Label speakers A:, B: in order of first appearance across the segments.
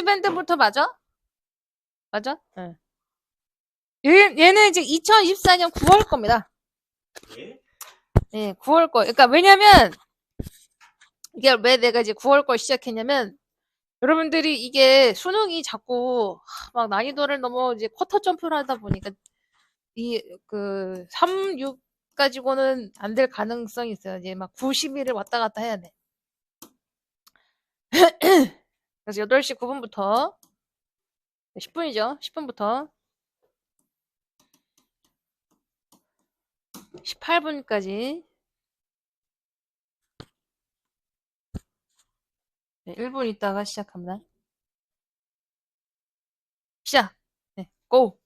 A: 밴드부터 맞아? 맞아? 응. 얘는 이제 2024년 9월 겁니다.
B: 예?
A: 예, 9월 거. 그러니까 왜냐면 이게 왜 내가 이제 9월 걸 시작했냐면 여러분들이 이게 수능이 자꾸 막 난이도를 너무 이제 쿼터 점프를 하다 보니까 이 그 3, 6 가지고는 안 될 가능성이 있어요. 이제 막 9, 11을 왔다 갔다 해야 돼. 그래서 8시 9분부터 10분이죠. 10분부터 18분까지 1분 있다가 시작합니다. 시작. 네, 고.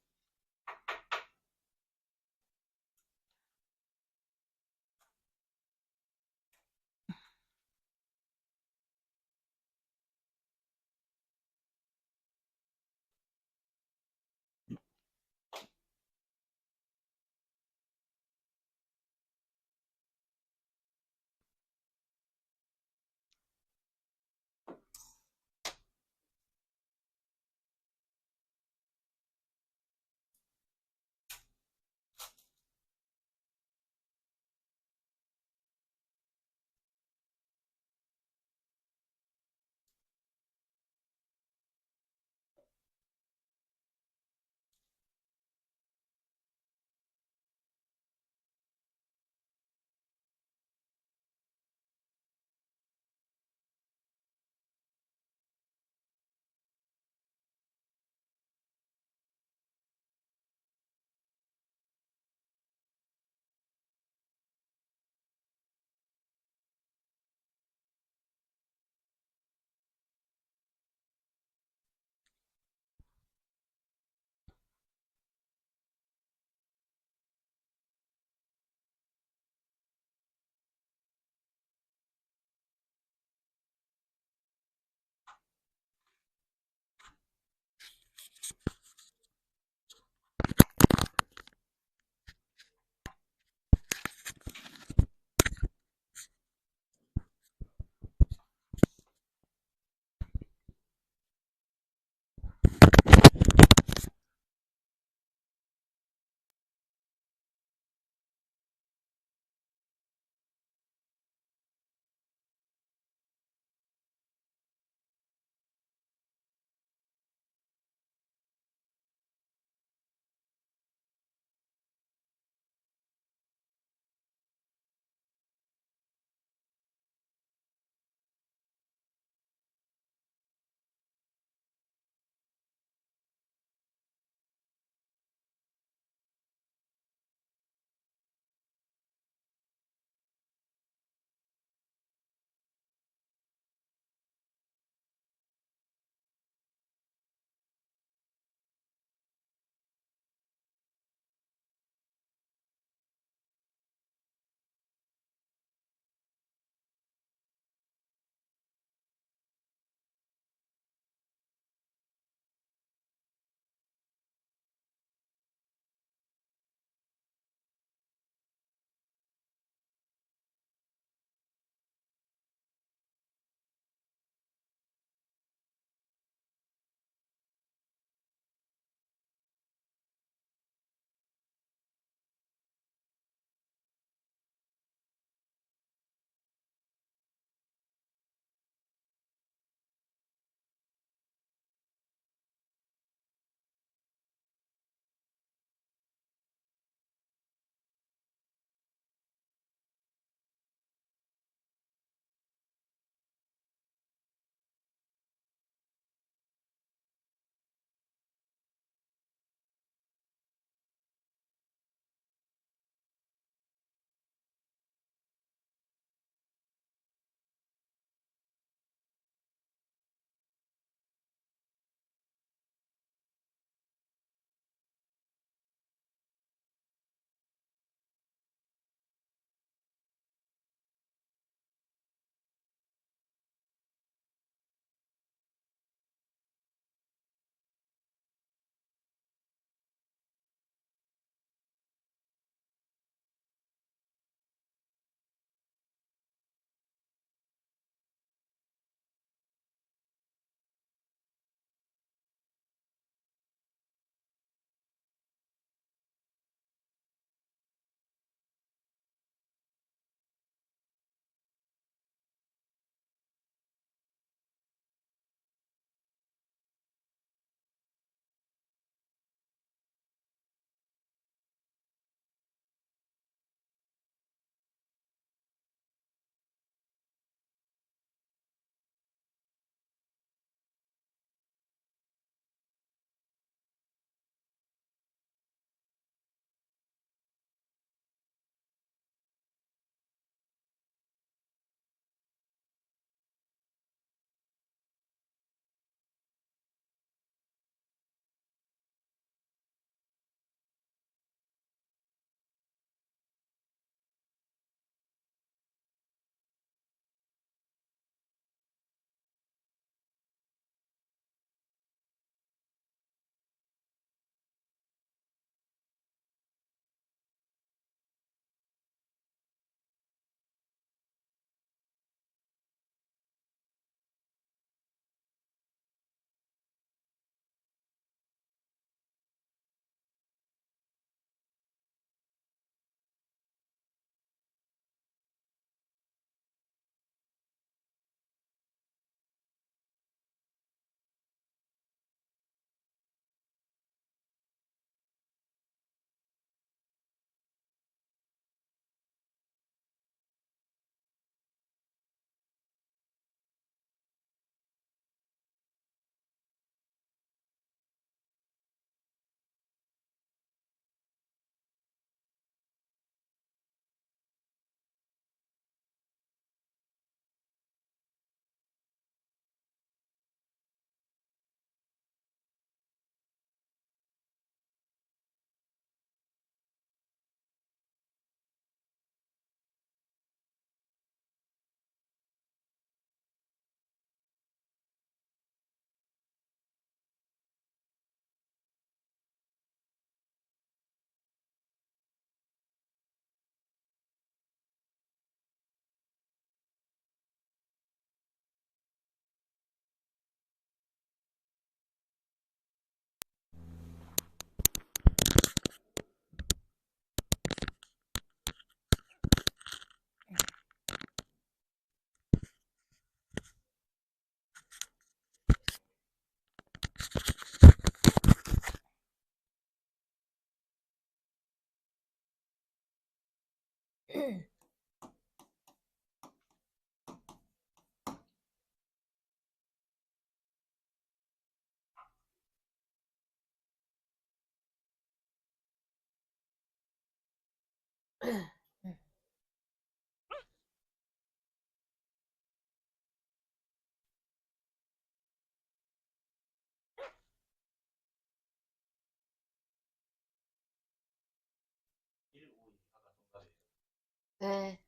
A: 네.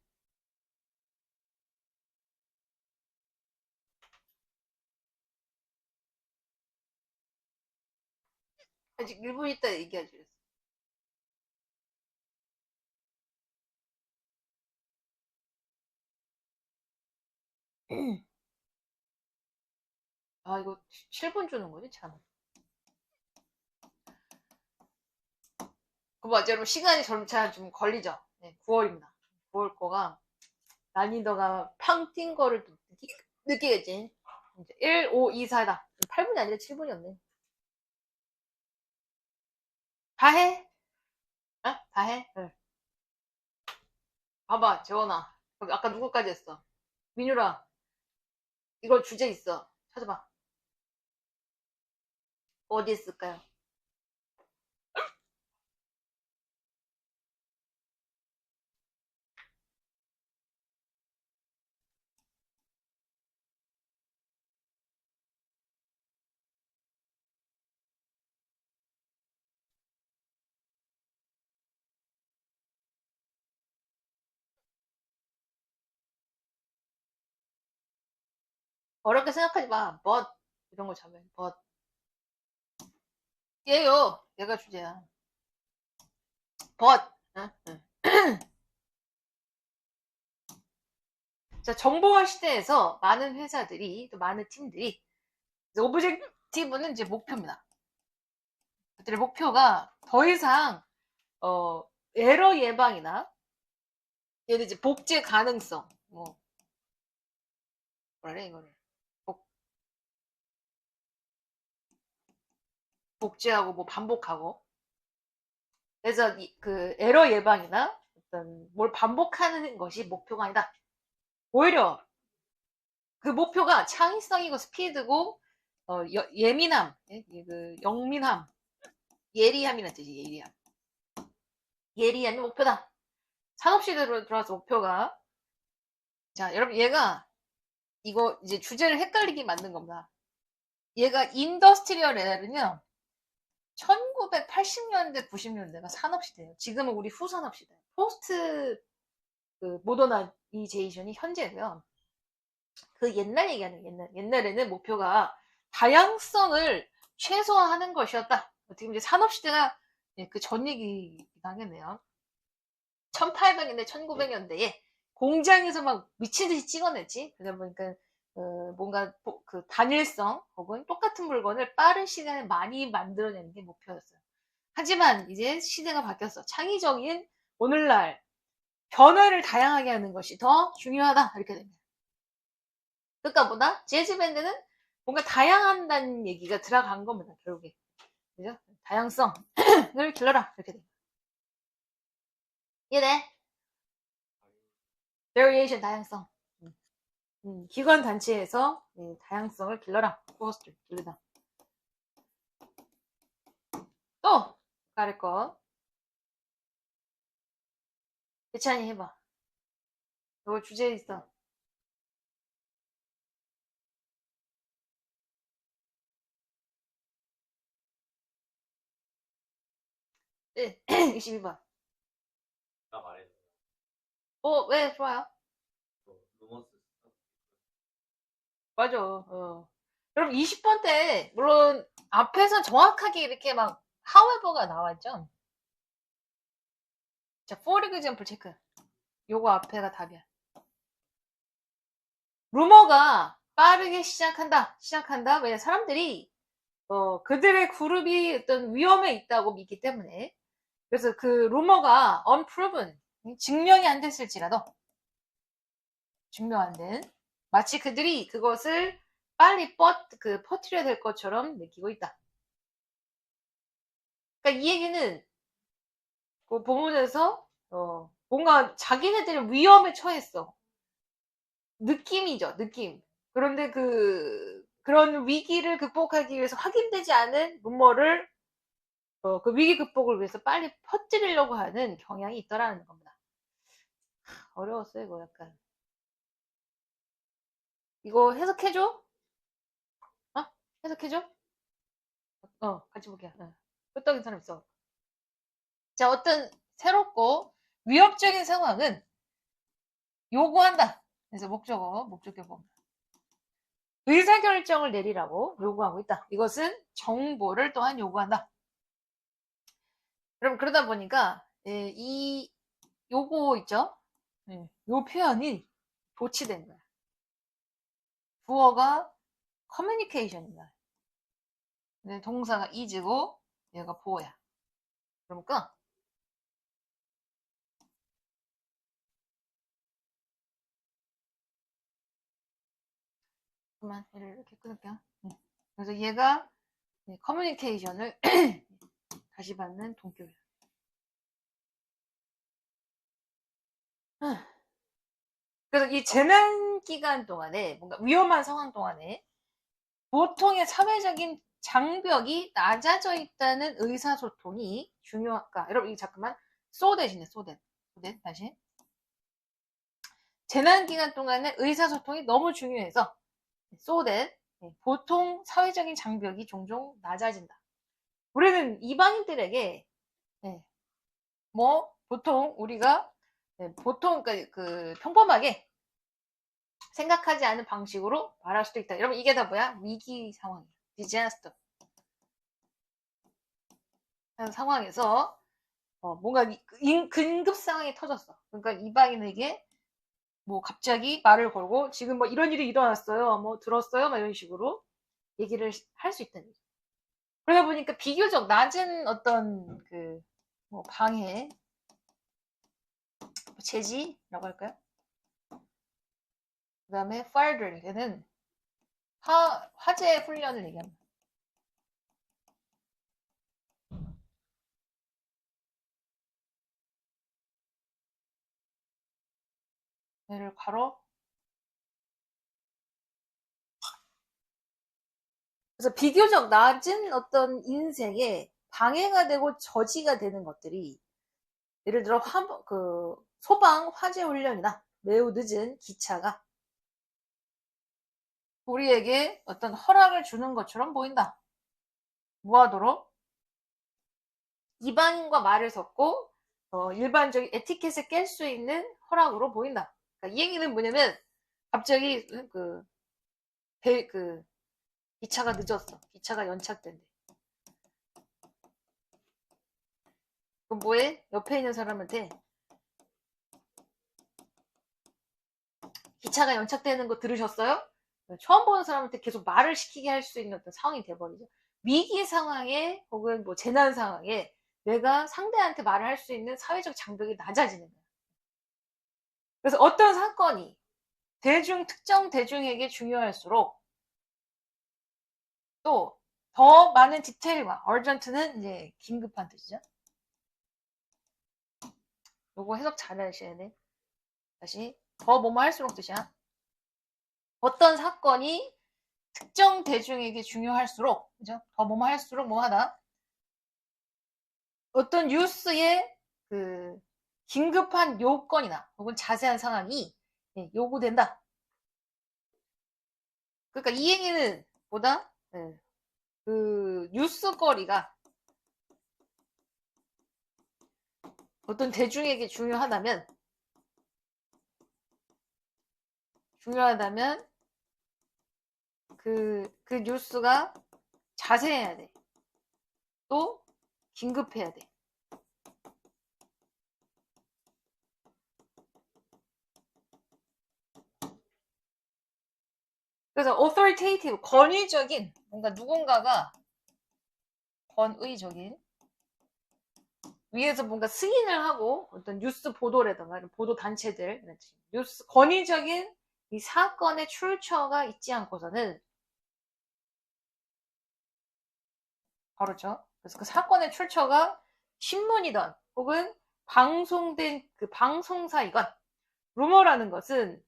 A: 아직 1분 있다 얘기하지. 아, 이거 7분 주는 거지, 참. 그 맞아, 여러분. 시간이 점차 좀 걸리죠? 네, 9월입니다. 9월 거가, 난이도가 팡 뛴 거를 또 느끼겠지. 1, 5, 2, 4다. 8분이 아니라 7분이었네. 다 해? 어? 다 해? 응. 봐봐, 재원아. 아까 누구까지 했어? 민유라, 이거 주제 있어. 찾아봐. 어디 있을까요? 어렵게 생각하지 마. but 이런 거 잡아요. but 얘요. 얘가 주제야. but 응? 응. 자, 정보화 시대에서 많은 회사들이 또 많은 팀들이 오브젝티브는 이제 목표입니다. 그들의 목표가 더 이상 에러 예방이나 얘들 이제 복제 가능성 뭐 뭐래 이거를 복제하고 뭐 반복하고 그래서 그 에러 예방이나 어떤 뭘 반복하는 것이 목표가 아니다. 오히려 그 목표가 창의성이고 스피드고 예민함, 그 영민함, 예리함이라는 뜻이 예리함. 예리함이 목표다. 산업시대로 들어와서 목표가 자 여러분 얘가 이거 이제 주제를 헷갈리게 만든 겁니다. 얘가 인더스트리얼 에어는요 1980년대 90년대가 산업시대예요. 지금은 우리 후산업시대 포스트 그 모더나이제이션이 현재고요. 그 옛날 얘기하는 옛날에는 목표가 다양성을 최소화하는 것이었다. 어떻게 보면 산업시대가 그 전 얘기긴 하겠네요. 1800년대, 1900년대에 공장에서 막 미친 듯이 찍어냈지. 그러다 보니까 뭔가 그 단일성 혹은 똑같은 물건을 빠른 시간에 많이 만들어내는 게 목표였어요. 하지만 이제 시대가 바뀌었어. 창의적인 오늘날 변화를 다양하게 하는 것이 더 중요하다. 이렇게 됩니다. 그러니까 뭐다? 재즈 밴드는 뭔가 다양한다는 얘기가 들어간 겁니다. 결국에. 그죠? 다양성을 길러라. 이렇게 됩니다. 이해돼? variation 다양성. 기관 단체에서 다양성을 길러라. 포스트 길르다. 또 가를 거. 대찬이 해봐. 이거 주제 있어. 네. 22번.
B: 나 말해.
A: 왜 좋아요?
B: 루머스.
A: 맞아. 여러분 20번 때 물론 앞에서 정확하게 이렇게 막 however가 나왔죠. 자, for example 체크. 요거 앞에가 답이야. 루머가 빠르게 시작한다. 왜 사람들이 그들의 그룹이 어떤 위험에 있다고 믿기 때문에 그래서 그 루머가 unproven 증명이 안 됐을지라도 증명 안 된 마치 그들이 그것을 빨리 퍼뜨려야 될 것처럼 느끼고 있다. 그러니까 이 얘기는 그 본문에서 뭔가 자기네들이 위험에 처했어. 느낌이죠, 느낌. 그런데 그런 위기를 극복하기 위해서 확인되지 않은 루머를 그 위기 극복을 위해서 빨리 퍼뜨리려고 하는 경향이 있더라는 겁니다. 어려웠어, 이거 약간. 이거 해석해줘? 어? 해석해줘? 같이 볼게. 끄떡인 사람 있어. 자, 어떤 새롭고 위협적인 상황은 요구한다. 그래서 목적어 보면. 의사결정을 내리라고 요구하고 있다. 이것은 정보를 또한 요구한다. 그럼 그러다 보니까, 이 요거 있죠? 요 표현이 도치된 거야. 주어가 커뮤니케이션이다. 근데 동사가 is고 얘가 보어야. 그러니까 그만 얘를 이렇게 끊을게요. 그래서 얘가 커뮤니케이션을 다시 받는 동격이야. 그래서 이 재난 기간 동안에 뭔가 위험한 상황 동안에 보통의 사회적인 장벽이 낮아져 있다는 의사소통이 중요할까? 여러분, 이 잠깐만. so 대신에 so that 다시. 재난 기간 동안에 의사소통이 너무 중요해서 so that 보통 사회적인 장벽이 종종 낮아진다. 우리는 이방인들에게 뭐 보통 우리가 보통 그 평범하게 생각하지 않은 방식으로 말할 수도 있다. 여러분 이게 다 뭐야? 위기 상황이야. 디자스터 상황에서 뭔가 긴급 상황이 터졌어. 그러니까 이방인에게 뭐 갑자기 말을 걸고 지금 뭐 이런 일이 일어났어요. 뭐 들었어요? 막 이런 식으로 얘기를 할 수 있다는 거죠. 그러다 보니까 비교적 낮은 어떤 뭐 방해, 제지라고 할까요? 그 다음에 fire drill, 얘는 화재 훈련을 얘기합니다. 얘를 바로 그래서 비교적 낮은 어떤 인생에 방해가 되고 저지가 되는 것들이 예를 들어 소방 화재 훈련이나 매우 늦은 기차가 우리에게 어떤 허락을 주는 것처럼 보인다. 뭐하도록? 이방인과 말을 섞고 일반적인 에티켓을 깰 수 있는 허락으로 보인다. 그러니까 이 얘기는 뭐냐면 갑자기 기차가 늦었어. 기차가 연착된대. 그럼 뭐해? 옆에 있는 사람한테 기차가 연착되는 거 들으셨어요? 처음 보는 사람한테 계속 말을 시키게 할 수 있는 어떤 상황이 돼버리죠. 위기 상황에 혹은 뭐 재난 상황에 내가 상대한테 말을 할 수 있는 사회적 장벽이 낮아지는 거야. 그래서 어떤 사건이 특정 대중에게 중요할수록 또 더 많은 디테일과 urgent는 이제 긴급한 뜻이죠. 요거 해석 잘 하셔야 돼. 다시 더 뭐뭐 할수록 뜻이야. 어떤 사건이 특정 대중에게 중요할수록 그죠? 더 뭐뭐 할수록 뭐하다. 어떤 뉴스의 긴급한 요건이나 혹은 자세한 상황이 요구된다. 그러니까 이 얘기는 보다 뉴스거리가 어떤 대중에게 중요하다면 그 뉴스가 자세해야 돼. 또 긴급해야 돼. 그래서 authoritative, 권위적인 뭔가 누군가가 권위적인 위에서 뭔가 승인을 하고 어떤 뉴스 보도라든가 보도 단체들 권위적인 이 사건의 출처가 있지 않고서는 바로죠. 그래서 그 사건의 출처가 신문이던 혹은 방송된 그 방송사이건 루머라는 것은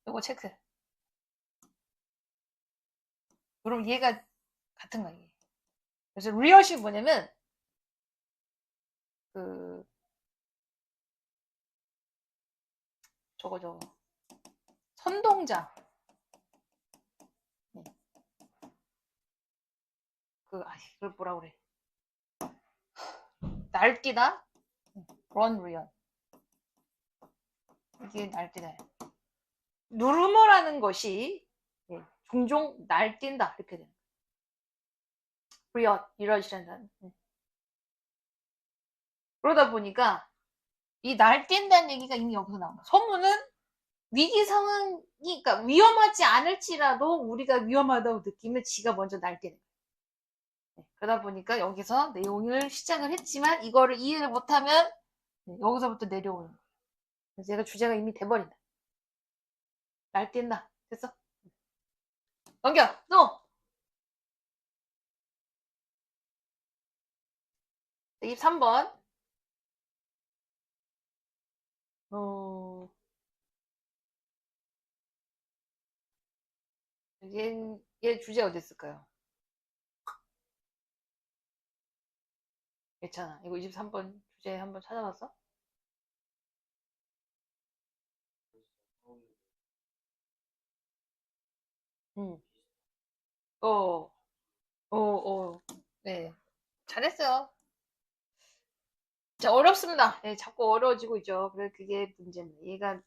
A: 이거 체크. 그럼 얘가 같은 거야. 이게. 그래서 리얼시 뭐냐면 저거. 선동자. 네. 이걸 뭐라 그래. 날뛰다. run, riot. 이게 날뛰다. 누르머라는 것이 종종 날뛴다 이렇게 돼요. riot, 이러시란다는. 그러다 보니까 이 날뛴다는 얘기가 이미 여기서 나온 거야. 소문은 위기 상황이, 그러니까 위험하지 않을지라도 우리가 위험하다고 느끼면 지가 먼저 날뛰는 거야. 그러다 보니까 여기서 내용을 시작을 했지만 이거를 이해를 못하면 여기서부터 내려오는 거야. 그래서 얘가 주제가 이미 돼버린다. 날뛴다. 됐어? 넘겨! 또! 23번. 얘 주제 어디 있을까요? 괜찮아. 이거 23번 주제 한번 찾아봤어? 응. 어, 네. 잘했어요. 자, 어렵습니다. 네, 자꾸 어려워지고 있죠. 그래, 그게 문제입니다. 얘가,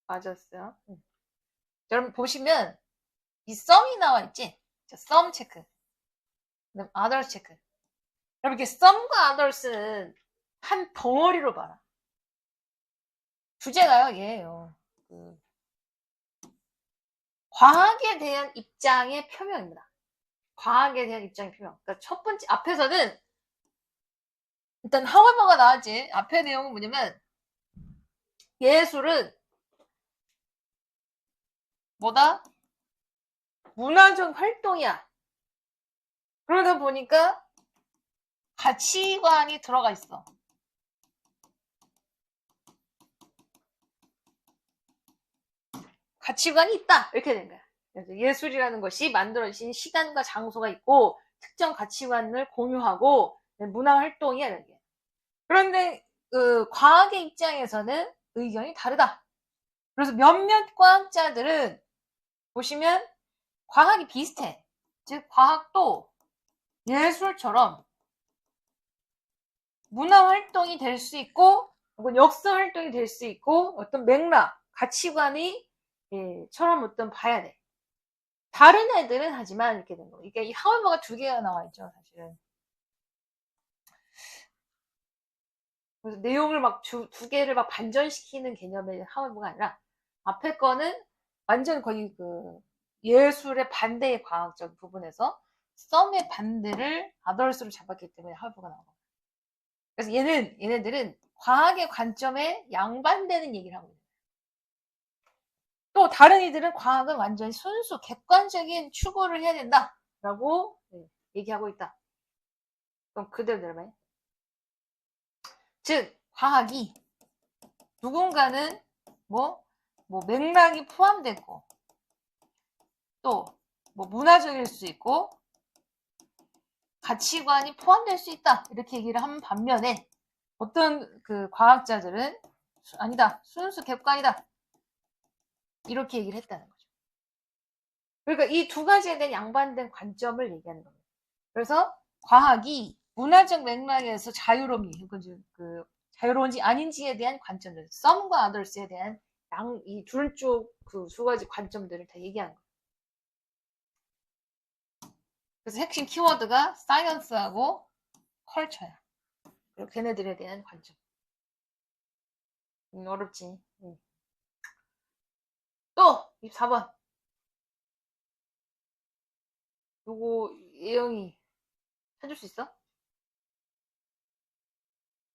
A: 맞았어요. 여러분 보시면, 이 썸이 나와 있지? 자, 썸 체크. 그다음 others 체크. 여러분, 이렇게 썸과 others는 한 덩어리로 봐라. 주제가요, 얘예요. 과학에 대한 입장의 표명입니다. 과학에 대한 입장의 표명. 그러니까 첫 번째, 앞에서는, 일단 however가 나왔지. 앞에 내용은 뭐냐면, 예술은 뭐다? 문화적 활동이야. 그러다 보니까 가치관이 들어가 있어. 가치관이 있다. 이렇게 된 거야. 그래서 예술이라는 것이 만들어진 시간과 장소가 있고 특정 가치관을 공유하고 문화 활동이야. 이게. 그런데 과학의 입장에서는 의견이 다르다. 그래서 몇몇 과학자들은 보시면 과학이 비슷해. 즉 과학도 예술처럼 문화 활동이 될 수 있고 혹은 역사 활동이 될 수 있고 어떤 맥락, 가치관이 처럼 어떤 봐야 돼. 다른 애들은 하지만 이렇게 된 거. 이게 이 하울버가 두 개가 나와 있죠, 사실은. 그래서 내용을 막 두 개를 막 반전시키는 개념의 하울버가 아니라 앞에 거는 완전 거의 예술의 반대의 과학적 부분에서 썸의 반대를 아더스로 잡았기 때문에 하울버가 나온 거예요. 그래서 얘네들은 과학의 관점에 양반되는 얘기를 하고 있어요. 또 다른 이들은 과학은 완전히 순수 객관적인 추구를 해야 된다라고 얘기하고 있다. 그럼 그대로 들어봐요. 즉 과학이 누군가는 뭐 맥락이 포함되고 또 뭐 문화적일 수 있고 가치관이 포함될 수 있다 이렇게 얘기를 한 반면에 어떤 과학자들은 아니다 순수 객관이다 이렇게 얘기를 했다는 거죠. 그러니까 이 두 가지에 대한 양반된 관점을 얘기하는 겁니다. 그래서 과학이 문화적 맥락에서 자유로운지 아닌지에 대한 관점들, 썸과 아더스에 대한 이 둘 쪽 두 가지 관점들을 다 얘기하는 거예요. 그래서 핵심 키워드가 사이언스하고 컬처야. 그리고 걔네들에 대한 관점. 어렵지. 또 24번. 요거 예영이 찾을 수 있어?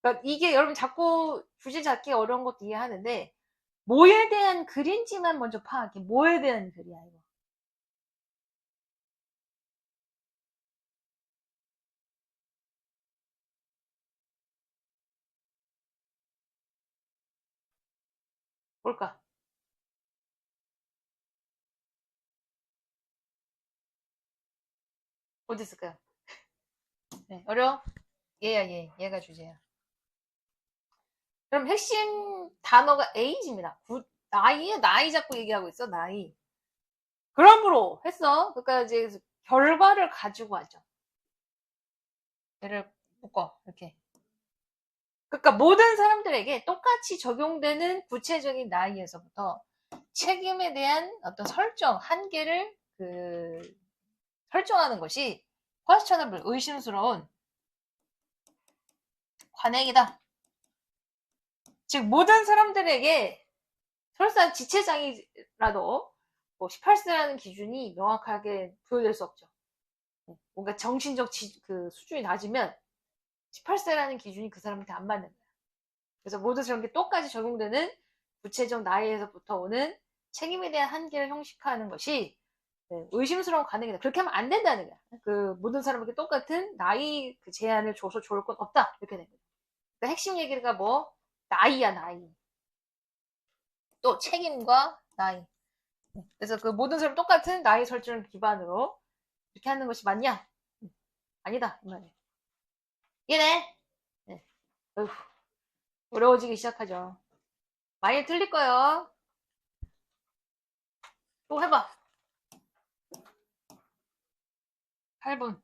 A: 그러니까 이게 여러분 자꾸 주제 잡기 어려운 것도 이해하는데 뭐에 대한 글인지만 먼저 파악해. 뭐에 대한 글이야 이거. 뭘까? 어디 있을까요? 네, 어려워? 얘야 얘가 주제야. 그럼 핵심 단어가 age입니다. 나이에 나이 자꾸 얘기하고 있어, 나이. 그러므로 했어. 그러니까 이제 결과를 가지고 하죠. 얘를 묶어, 이렇게. 그러니까 모든 사람들에게 똑같이 적용되는 구체적인 나이에서부터 책임에 대한 어떤 설정, 한계를 설정하는 것이 questionable, 의심스러운 관행이다. 즉 모든 사람들에게 설사 지체장애라도 뭐 18세라는 기준이 명확하게 부여될 수 없죠. 뭔가 정신적 수준이 낮으면 18세라는 기준이 그 사람한테 안 맞는 거야. 그래서 모든 사람에게 똑같이 적용되는 구체적 나이에서부터 오는 책임에 대한 한계를 형식화하는 것이 의심스러운 관행이다. 그렇게 하면 안 된다는 거야. 모든 사람에게 똑같은 나이 제한을 줘서 좋을 건 없다. 이렇게 된 거야. 그러니까 핵심 얘기가 뭐? 나이야, 나이. 또 책임과 나이. 그래서 모든 사람 똑같은 나이 설정을 기반으로 이렇게 하는 것이 맞냐? 아니다. 이 말이에요. 이해네? 네. 어휴, 어려워지기 시작하죠. 많이 틀릴 거예요. 또 해봐. 8분.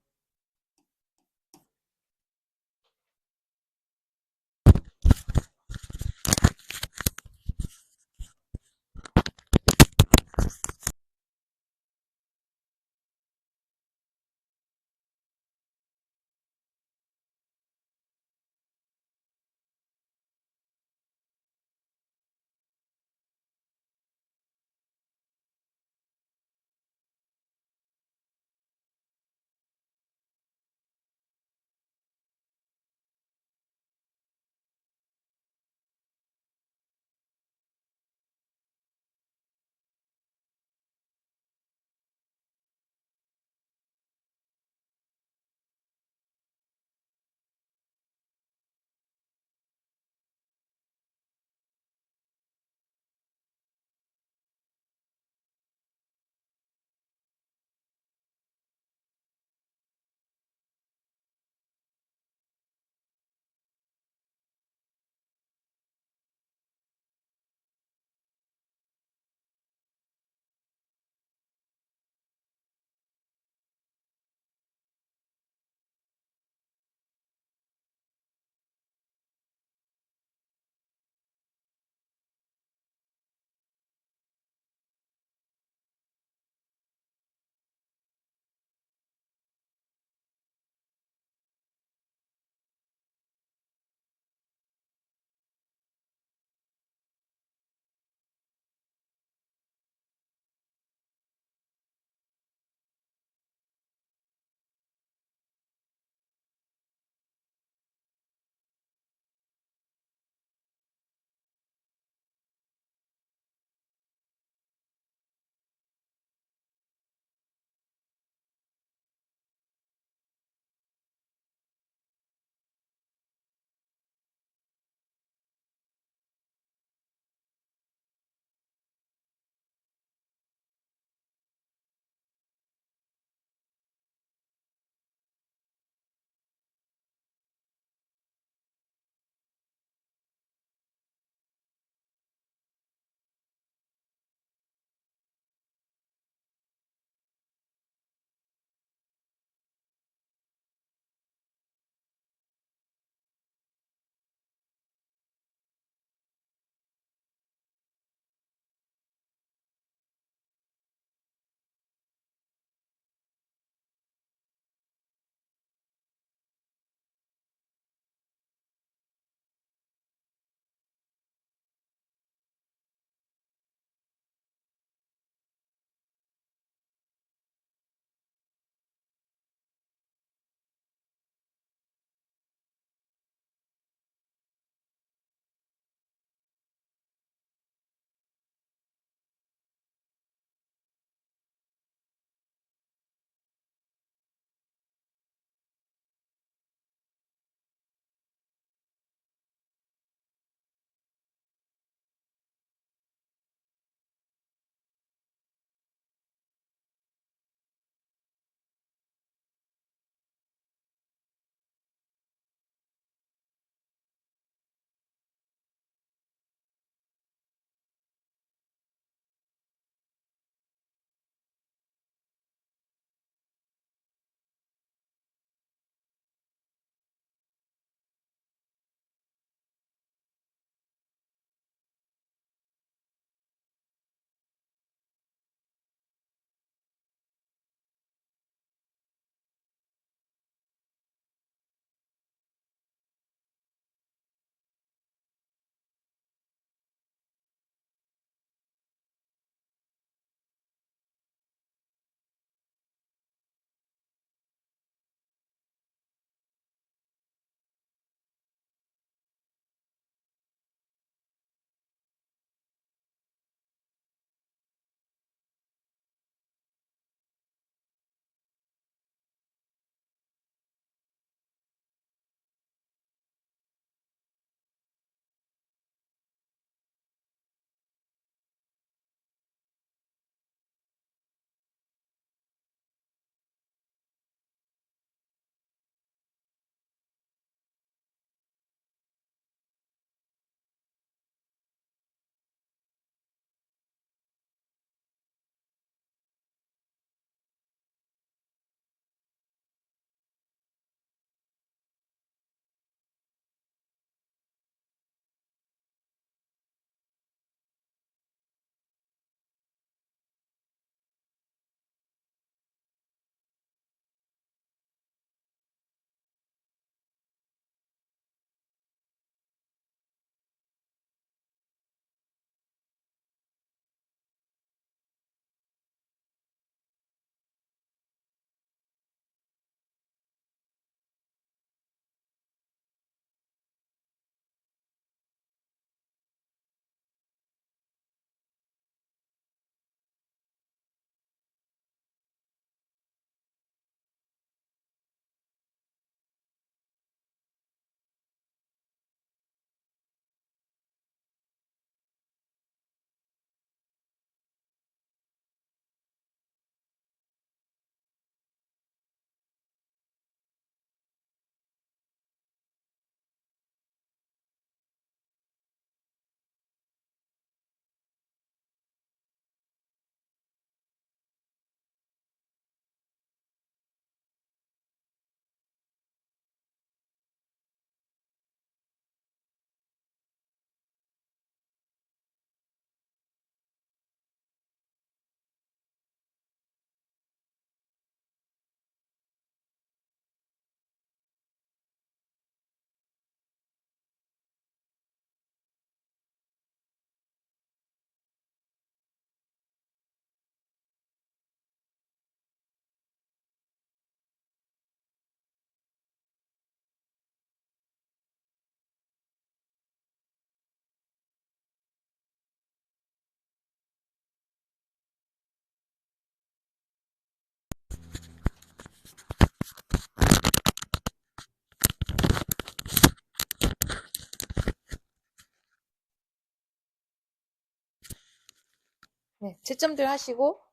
A: 네, 채점들 하시고,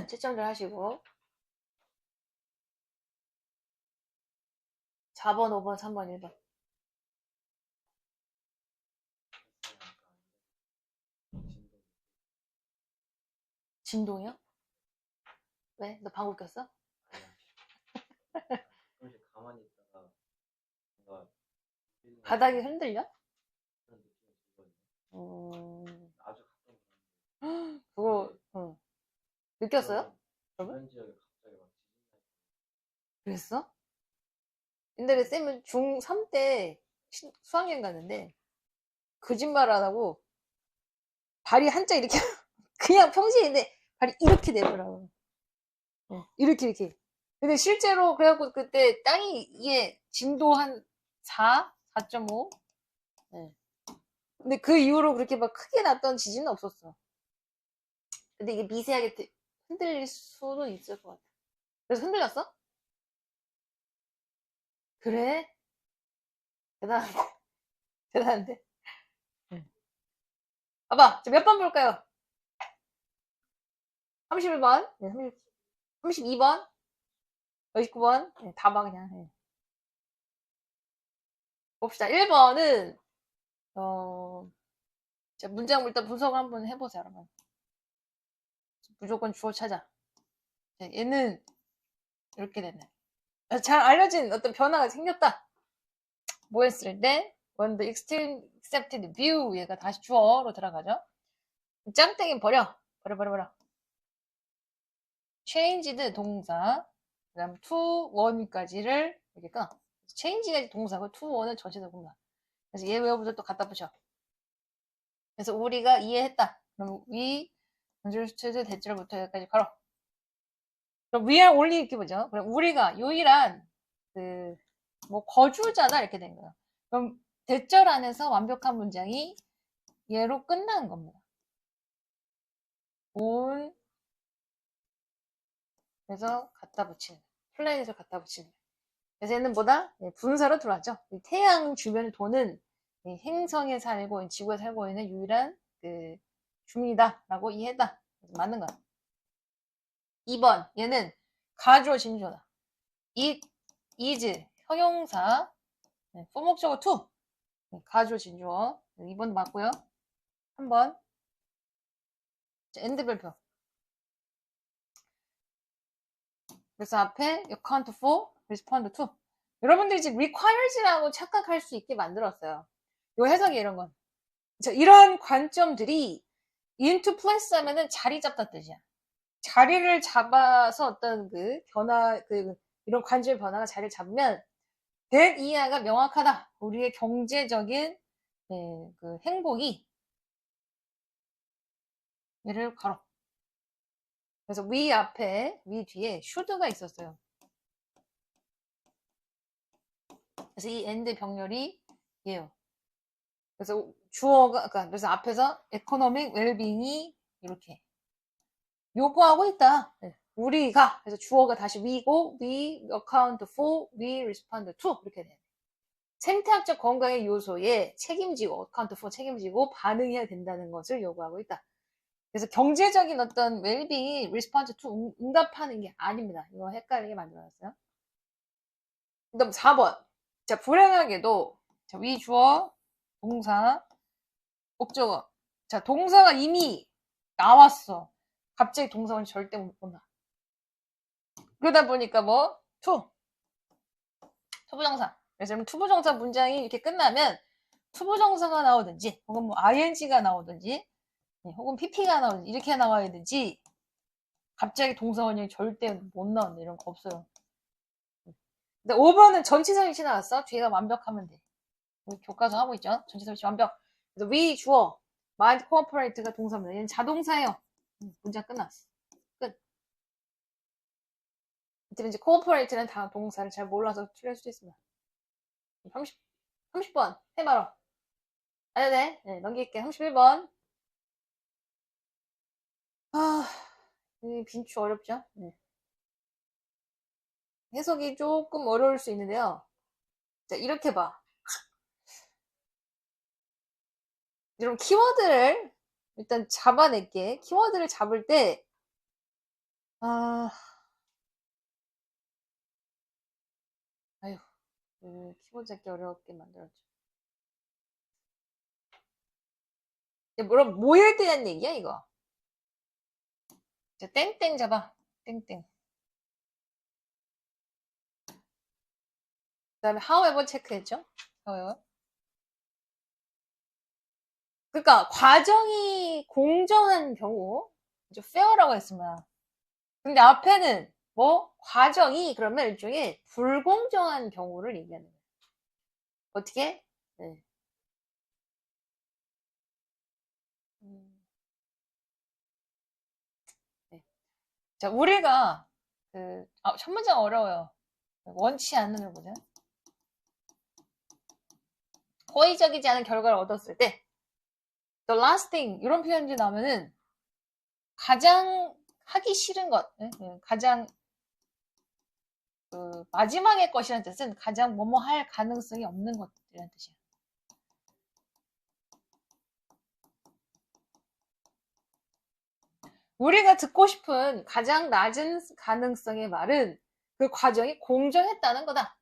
A: 채점들 하시고, 4번, 5번, 3번, 1번. 진동이요? 왜? 너 방구 꼈어?
B: 사실 가만히 있다가 뭔가 들리는
A: 바닥이 흔들려?
B: 그런 느낌이 들거든요. 아주 가끔
A: 그거, 응. 느꼈어요?
B: 주변 지역에 갑자기 막 지진 날
A: 그랬어? 옛날에 쌤은 중3 때 수학여행 갔는데, 거짓말 안 하고, 발이 한짝 이렇게, 그냥 평시인데, 발이 이렇게 되더라고. 이렇게. 근데 실제로, 그래갖고 그때 땅이, 이게 진도 한 4? 4.5? 네. 근데 그 이후로 그렇게 막 크게 났던 지진은 없었어. 근데 이게 미세하게 흔들릴 수는 있을 것 같아. 그래서 흔들렸어? 그래? 대단한데? 대단한데? 응. 봐봐, 몇 번 볼까요? 31번, 네, 32번, 29번, 네, 다 봐, 그냥. 네. 봅시다. 1번은, 자, 문장 일단 분석을 한번 해보세요, 여러분. 무조건 주어 찾아. 자, 얘는 이렇게 되네. 잘 알려진 어떤 변화가 생겼다. 뭐 했을 때, when the extreme accepted view, 얘가 다시 주어로 들어가죠. 짱땡이 버려. 버려. changed 동사, 그 다음 to one까지를 이렇게 끊어. change가 동사고 to one은 전체적 동사. 그래서 얘 외워보자 또 갖다 붙여. 그래서 우리가 이해했다. 그럼 we understood 대절부터 여기까지 걸어. 그럼 we are only 이렇게 보죠. 그럼 우리가 유일한 뭐 거주자다 이렇게 된 거예요. 그럼 대절 안에서 완벽한 문장이 얘로 끝나는 겁니다. on 그래서 갖다 붙이는 플레이에서 갖다 붙이는. 그래서 얘는 뭐다? 분사로 들어왔죠. 태양 주변을 도는 행성에 살고 지구에 살고 있는 유일한 주민이다라고 이해했다. 맞는 거야. 2번 얘는 가주어 진주어다. it, is 형용사 포목적어 to 가주어 진주어 2번 맞고요. 3번 end 별표. 그래서 앞에 account for, respond to. 여러분들이 지금 requires라고 착각할 수 있게 만들었어요. 요 해석이 이런 건. 이런 관점들이 into place 하면은 자리 잡다 뜻이야. 자리를 잡아서 어떤 변화, 이런 관점의 변화가 자리를 잡으면 된 이해가 명확하다. 우리의 경제적인 행복이 얘를 걸어. 그래서 we 앞에, we 뒤에 should가 있었어요. 그래서 이 end 병렬이 얘요. 그래서 주어가, 그래서 앞에서 economic well-being이 이렇게 요구하고 있다. 우리가, 그래서 주어가 다시 we고, we account for, we respond to, 이렇게 돼. 생태학적 건강의 요소에 책임지고, account for 책임지고, 반응해야 된다는 것을 요구하고 있다. 그래서 경제적인 어떤 웰빙이 respond to 응답하는 게 아닙니다. 이거 헷갈리게 만들어놨어요. 그다음 4번. 자, 불행하게도, 자, 위 주어, 동사, 목적어. 자, 동사가 이미 나왔어. 갑자기 동사는 절대 못 본다. 그러다 보니까 뭐, 투부정사. 그래서 투부정사 문장이 이렇게 끝나면 투부정사가 나오든지, 혹은 뭐 ing가 나오든지, 혹은 pp가 나오든지, 이렇게 나와야 되지. 갑자기 동사 원형이 절대 못 나온다. 이런 거 없어요. 근데 5번은 전치사 위치 나왔어. 뒤에가 완벽하면 돼. 우리 교과서 하고 있죠. 전치사 위치 완벽. 그래서 we 주어, might cooperate가 동사입니다. 얘는 자동사예요. 문장 끝났어. 끝. 이제 cooperate는 다 동사를 잘 몰라서 틀릴 수도 있습니다. 30번 해봐라. 안 해도 돼. 네, 넘길게. 31번. 이 빈추 어렵죠? 네. 해석이 조금 어려울 수 있는데요. 자, 이렇게 봐. 이런 키워드를 일단 잡아낼게. 키워드를 잡을 때, 아, 아휴, 키워드 잡기 어렵게 만들었죠. 뭐라, 뭐일 때란 얘기야, 이거? 자, 땡땡 잡아. 땡땡. 그 다음에 however 체크했죠? however. 그러니까 과정이 공정한 경우, 이제 fair라고 했습니다. 근데 앞에는 뭐 과정이 그러면 일종의 불공정한 경우를 얘기하는 거예요. 어떻게? 네. 네. 자, 우리가 첫 문장 어려워요. 원치 않는 걸 보자. 호의적이지 않은 결과를 얻었을 때, the last thing 이런 표현이 나오면은 가장 하기 싫은 것, 가장 마지막의 것이라는 뜻은 가장 뭐뭐 할 가능성이 없는 것이라는 뜻이야. 우리가 듣고 싶은 가장 낮은 가능성의 말은 그 과정이 공정했다는 거다.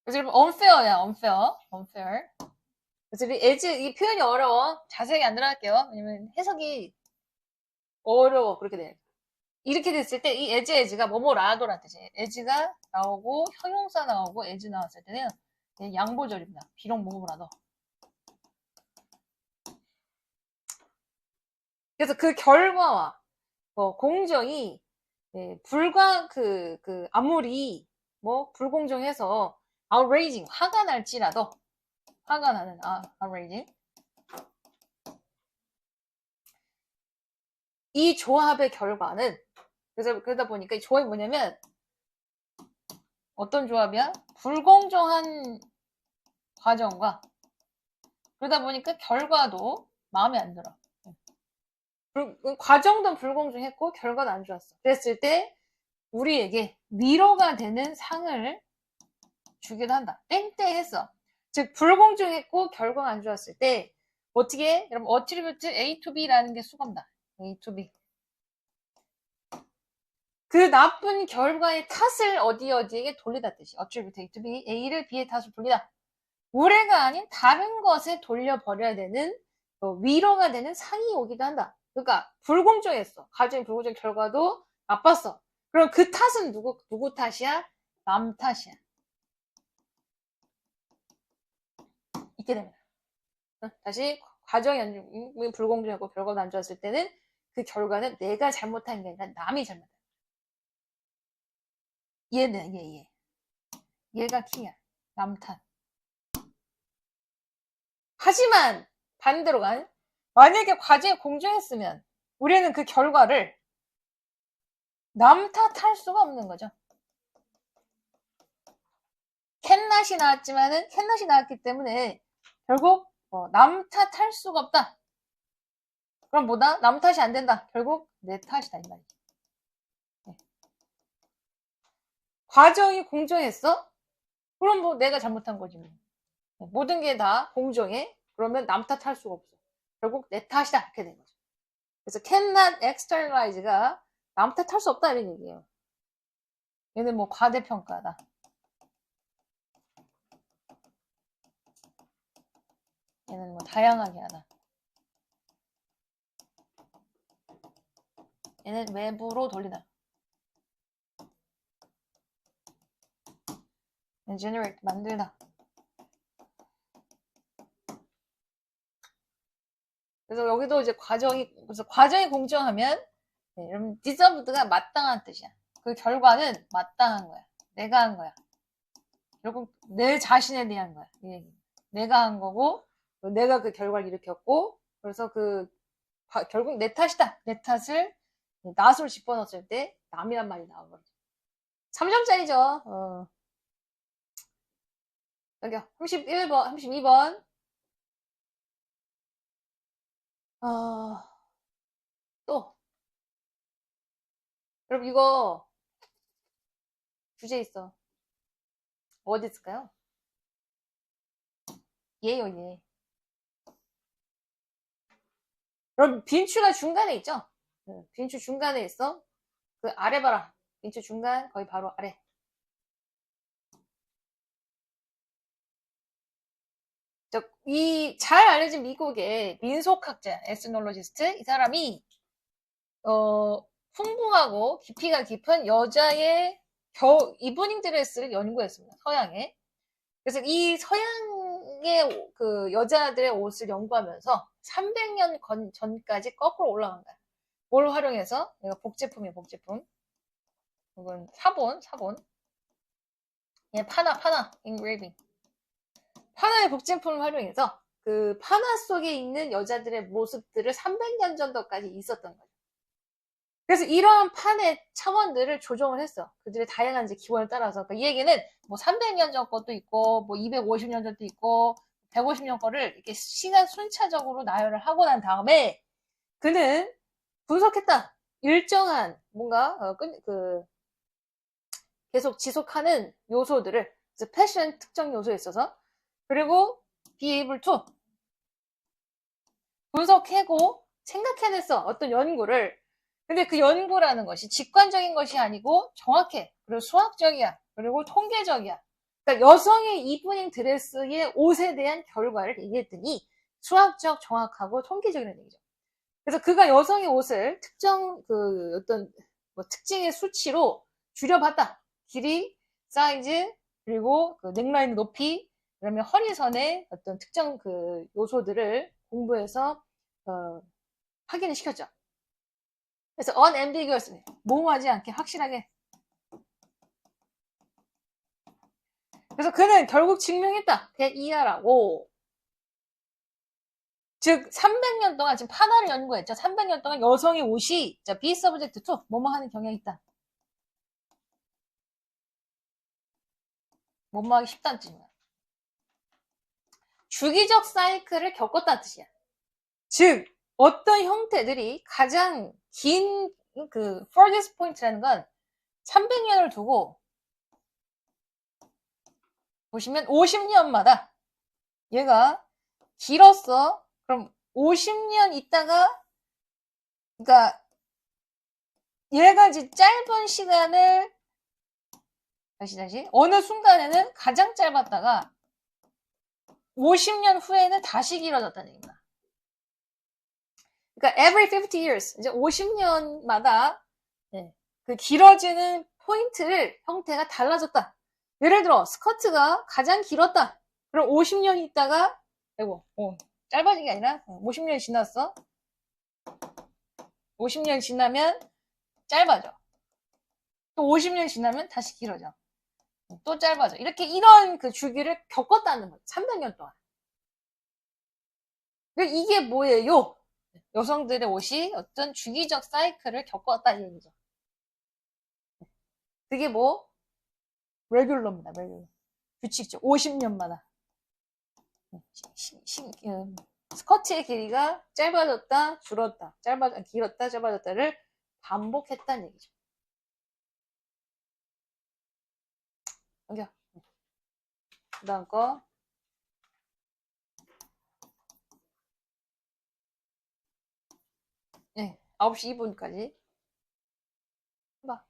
A: 그래서 여러분 unfair야, unfair. 그래서 이 표현이 어려워. 자세히 안 들어갈게요. 왜냐면 해석이 어려워. 그렇게 돼. 이렇게 됐을 때 이 as가 뭐뭐라도라는 뜻이에요. as가 나오고 형용사 나오고 as 나왔을 때는 양보절입니다. 비록 뭐뭐라도. 그래서 그 결과와 공정이 아무리 불공정해서 outraging 화가 날지라도 화가 나는 outraging 이 조합의 결과는 그래서 그러다 보니까 이 조합이 뭐냐면 어떤 조합이야? 불공정한 과정과 그러다 보니까 결과도 마음에 안 들어. 과정도 불공정했고 결과도 안 좋았어. 그랬을 때 우리에게 위로가 되는 상을 주기도 한다. 땡땡했어. 즉 불공정했고 결과가 안 좋았을 때 어떻게? 여러분 attribute A to B라는 게 수거입니다. A to B. 그 나쁜 결과의 탓을 어디에게 돌리다 뜻이. attribute A to B. A를 B의 탓을 돌리다. 우레가 아닌 다른 것에 돌려버려야 되는 위로가 되는 상이 오기도 한다. 그러니까 불공정했어. 가정의 불공정 결과도 나빴어. 그럼 그 탓은 누구 탓이야? 남 탓이야. 있게 됩니다. 다시 과정이 불공정하고 결과가 안 좋았을 때는 그 결과는 내가 잘못한 게 아니라 남이 잘못한 거야. 얘는 얘가 키야. 남 탓. 하지만 반대로 만약에 과정이 공정했으면 우리는 그 결과를 남 탓할 수가 없는 거죠. 캔낫이 나왔기 때문에 결국 남 탓할 수가 없다. 그럼 뭐다? 남 탓이 안 된다. 결국 내 탓이다 이 말이지. 네. 과정이 공정했어? 그럼 뭐 내가 잘못한 거지 뭐. 모든 게 다 공정해? 그러면 남 탓할 수가 없어. 결국 내 탓이다 이렇게 된 거죠. 그래서 cannot externalize가 남 탓할 수 없다 이런 얘기예요. 얘는 뭐 과대평가다. 얘는 뭐 다양하게 하다. 얘는 외부로 돌리다. 얘는 generate 만들다. 그래서 여기도 이제 과정이 공정하면 여러분 deserved가 마땅한 뜻이야. 그 결과는 마땅한 거야. 내가 한 거야. 결국 내 자신에 대한 거야. 내가 한 거고 내가 그 결과를 일으켰고 그래서 결국 내 탓이다. 내 탓을 낫으로 집어넣었을 때 남이란 말이 나와버리죠. 3점짜리죠. 여기요. 31번, 32번. 또. 여러분, 이거 주제 있어. 어디 있을까요? 얘요, 얘. 그럼 빈추가 중간에 있죠? 빈추 중간에 있어. 그 아래 봐라. 빈추 중간 거의 바로 아래. 이 잘 알려진 미국의 민속학자, 에스놀로지스트, 이 사람이 풍부하고 깊이가 깊은 여자의 이브닝 드레스를 연구했습니다. 서양에. 그래서 이 서양의 그 여자들의 옷을 연구하면서 300년 전까지 거꾸로 올라간 거야. 뭘 활용해서? 이거 복제품이에요, 복제품. 이건 사본. 얘 파나, engraving. 파나의 복제품을 활용해서 그 파나 속에 있는 여자들의 모습들을 300년 전도까지 있었던 거죠. 그래서 이러한 판의 차원들을 조정을 했어. 그들의 다양한 이제 기원을 따라서. 그러니까 이 얘기는 뭐 300년 전 것도 있고, 뭐 250년 전도 있고, 150년 거를 이렇게 시간 순차적으로 나열을 하고 난 다음에 그는 분석했다. 일정한 뭔가 계속 지속하는 요소들을, 그래서 패션 특정 요소에 있어서, 그리고 be able to 분석하고 생각해냈어. 어떤 연구를. 근데 그 연구라는 것이 직관적인 것이 아니고 정확해. 그리고 수학적이야. 그리고 통계적이야. 그러니까 여성의 이브닝 드레스의 옷에 대한 결과를 얘기했더니 수학적, 정확하고 통계적이라는 얘기죠. 그래서 그가 여성의 옷을 특정 그 어떤 뭐 특징의 수치로 줄여봤다. 길이, 사이즈, 그리고 그 넥라인 높이, 그러면 허리선의 어떤 특정 그 요소들을 공부해서 확인을 시켰죠. 그래서 unambiguous, 모호하지 않게 확실하게. 그래서 그는 결국 증명했다. 102하라고. 즉 300년 동안 지금 파나를 연구했죠. 300년 동안 여성의 옷이 자, be subject to 뭐뭐 하는 경향이 있다. 뭐뭐 하기 쉽다는 뜻입니다. 주기적 사이클을 겪었다는 뜻이야. 즉 어떤 형태들이 가장 긴 그 furthest point라는 건 300년을 두고 보시면 50년마다 얘가 길었어. 그럼 50년 있다가 그러니까 얘가 이제 짧은 시간을 다시 어느 순간에는 가장 짧았다가 50년 후에는 다시 길어졌다는 얘기입니다. 그러니까 every 50 years 이제 50년마다 그 길어지는 포인트를 형태가 달라졌다. 예를 들어 스커트가 가장 길었다. 그럼 50년 있다가 짧아진 게 아니라 50년 지났어. 50년 지나면 짧아져. 또 50년 지나면 다시 길어져. 또 짧아져. 이렇게 이런 그 주기를 겪었다는 거죠. 300년 동안. 이게 뭐예요? 여성들의 옷이 어떤 주기적 사이클을 겪었다 이 얘기죠. 그게 뭐? 레귤러입니다. 레귤러. 규칙적. 50년마다. 스커트의 길이가 짧아졌다, 줄었다, 길었다, 짧아졌다를 반복했다는 얘기죠. 넘겨. 그 다음 거. 네, 9시 2분까지. 해봐.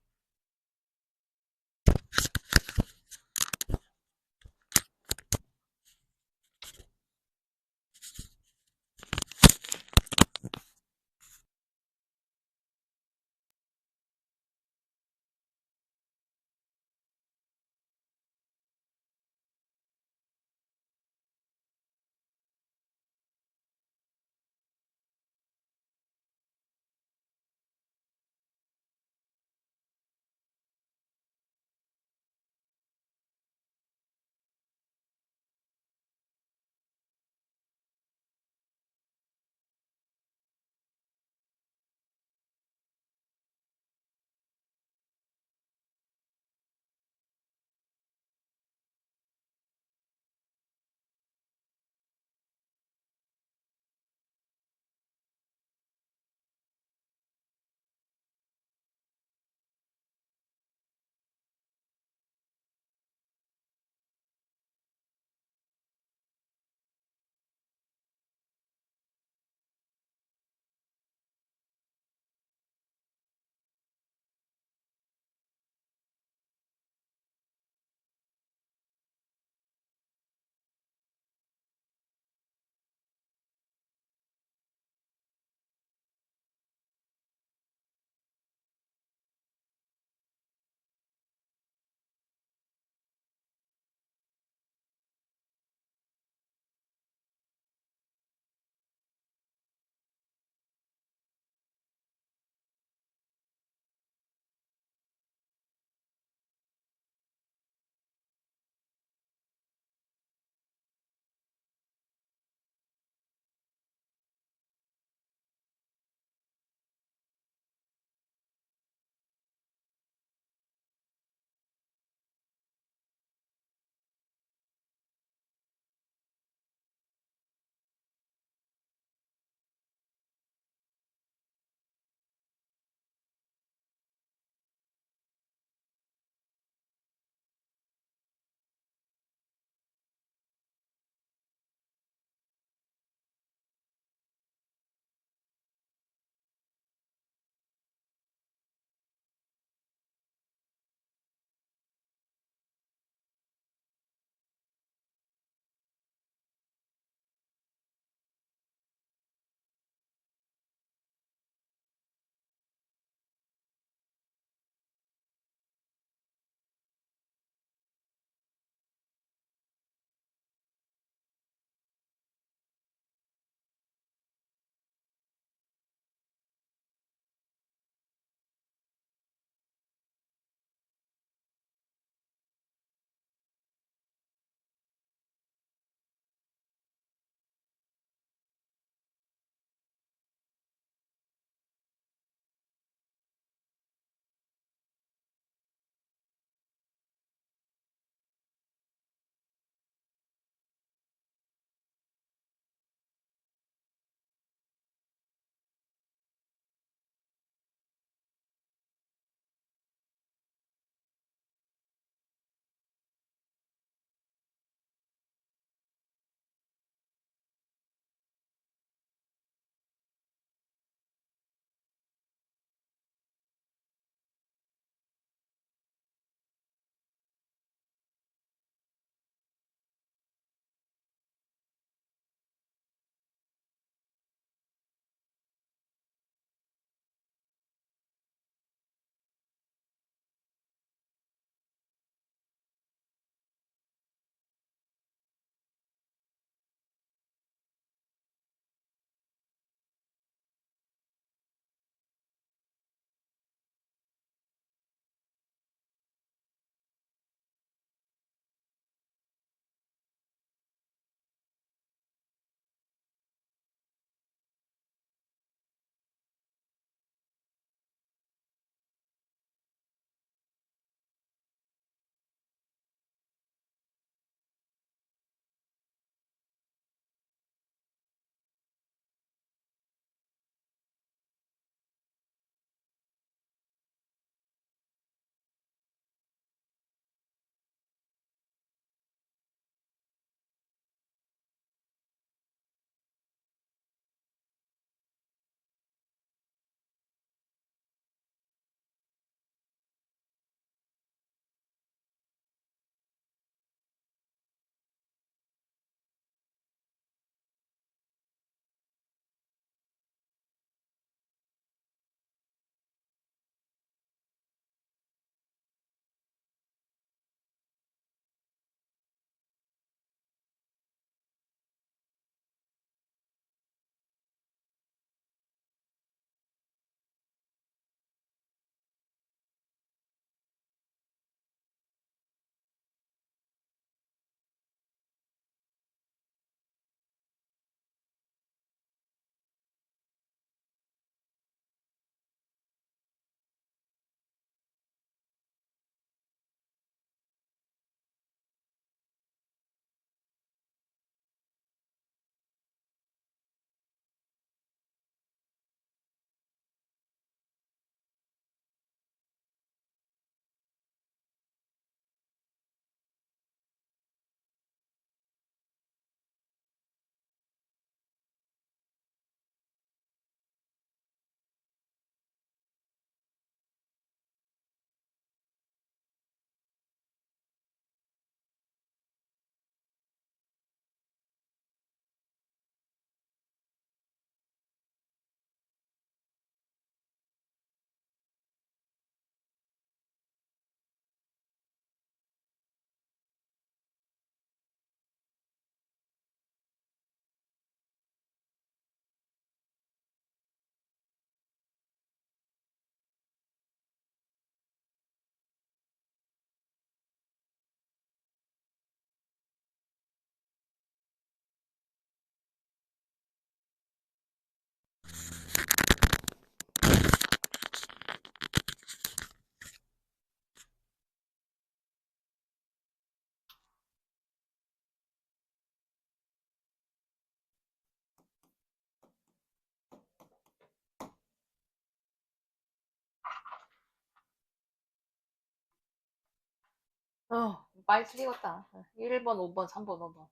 A: 많이 틀리겠다. 1번, 5번, 3번, 5번.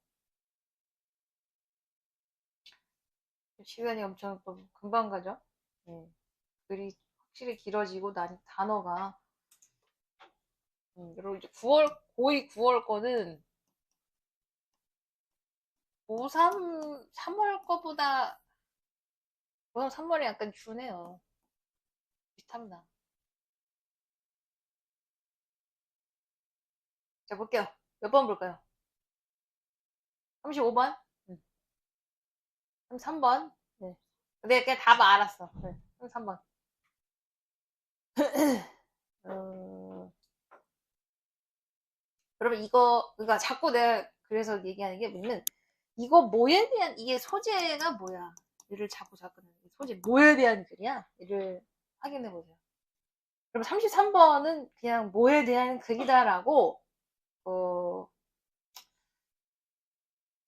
A: 시간이 엄청 또 금방 가죠? 네. 글이 확실히 길어지고 단어가. 그리고 이제 9월, 고2 9월 거는 고3, 3월 거보다, 고3, 3월이 약간 주네요. 비슷합니다. 자, 볼게요. 몇 번 볼까요? 35번? 33번? 네. 근데 그냥 답 알았어. 네. 33번. 그러면 이거, 그러니까 자꾸 내가 그래서 얘기하는 게 뭐냐면, 이거 뭐에 대한, 이게 소재가 뭐야? 이를 자꾸 소재 뭐에 대한 글이야? 이를 확인해 보세요. 그럼 33번은 그냥 뭐에 대한 글이다라고,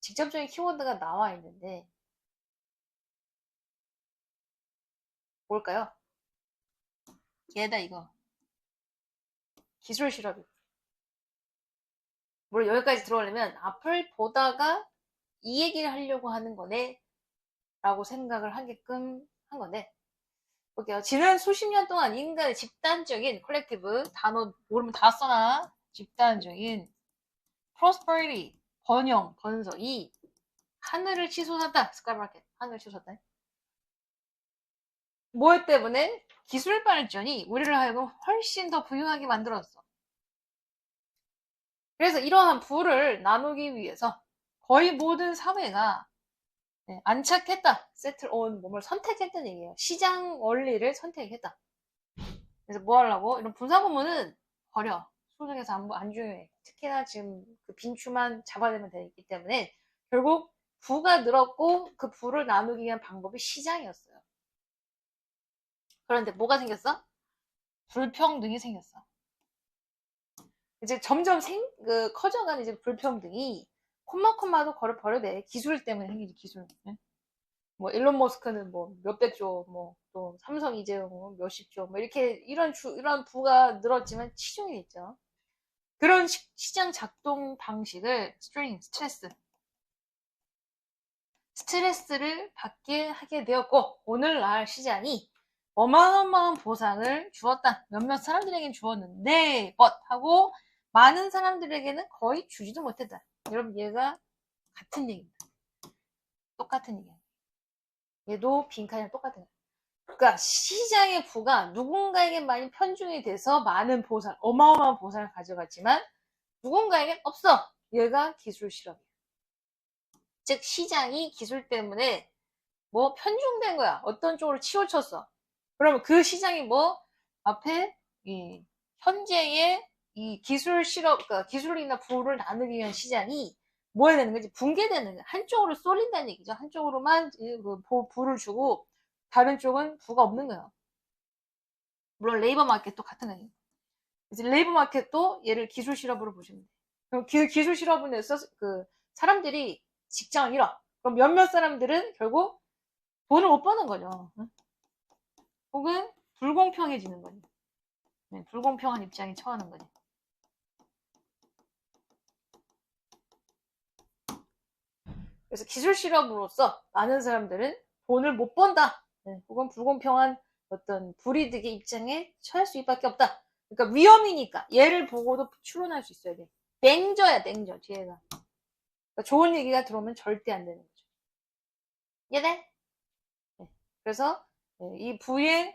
A: 직접적인 키워드가 나와 있는데, 뭘까요? 얘다, 이거. 기술 실험이. 물론 여기까지 들어오려면 앞을 보다가 이 얘기를 하려고 하는 거네 라고 생각을 하게끔 한 건데, 볼게요. 지난 수십 년 동안 인간의 집단적인 컬렉티브, 단어 모르면 다 써놔. 집단적인 prosperity, 번영, 번성이 하늘을 치솟았다. 스카이마켓 하늘을 치솟았다. 뭐 때문에? 기술 발전이 우리를 하여금 훨씬 더 부유하게 만들었어. 그래서 이러한 부를 나누기 위해서 거의 모든 사회가 안착했다. settle on 몸을 선택했다는 얘기예요. 시장 원리를 선택했다. 그래서 뭐 하려고? 이런 분사구문은 버려. 수능에서 안 중요해. 특히나 지금 그 빈추만 잡아내면 되기 때문에 결국 부가 늘었고 그 부를 나누기 위한 방법이 시장이었어요. 그런데 뭐가 생겼어? 불평등이 생겼어. 이제 점점 커져가는 이제 불평등이 콤마도 버려내. 기술 때문에 생기지, 기술. 뭐 일론 머스크는 뭐 몇백 조, 뭐 또 삼성 이재용 뭐 몇십 조, 뭐 이렇게 이런 부가 늘었지만 치중이 있죠. 그런 시장 작동 방식을 스트레스를 받게 하게 되었고 오늘날 시장이 어마어마한 보상을 주었다. 몇몇 사람들에게는 주었는데 하고 많은 사람들에게는 거의 주지도 못했다. 여러분 얘가 같은 얘기입니다. 똑같은 얘기야. 얘도 빈칸이랑 똑같은 거야. 그러니까 시장의 부가 누군가에게 많이 편중이 돼서 많은 어마어마한 보상을 가져갔지만 누군가에겐 없어. 얘가 기술 실험이야. 즉 시장이 기술 때문에 뭐 편중된 거야. 어떤 쪽으로 치우쳤어. 그러면 그 시장이 뭐 앞에 현재의 이 기술 실험, 그러니까 기술이나 부를 나누기 위한 시장이 뭐 해야 되는 거지? 붕괴되는 거야. 한쪽으로 쏠린다는 얘기죠. 한쪽으로만 부를 주고 다른 쪽은 부가 없는 거야. 물론 레이버 마켓도 같은 거예요. 이제 레이버 마켓도 얘를 기술 실업으로 보시면 돼요. 그럼 기술 실업을 내서 사람들이 직장을 잃어. 그럼 몇몇 사람들은 결국 돈을 못 버는 거죠. 혹은 불공평해지는 거죠. 불공평한 입장에 처하는 거죠. 그래서 기술 실업으로서 많은 사람들은 돈을 못 번다. 혹은 불공평한 어떤 불이득의 입장에 처할 수밖에 없다. 그러니까 위험이니까 얘를 보고도 추론할 수 있어야 돼. 땡저야 땡저 뒤에가. 그러니까 좋은 얘기가 들어오면 절대 안 되는 거죠. 이해돼? 네. 그래서 이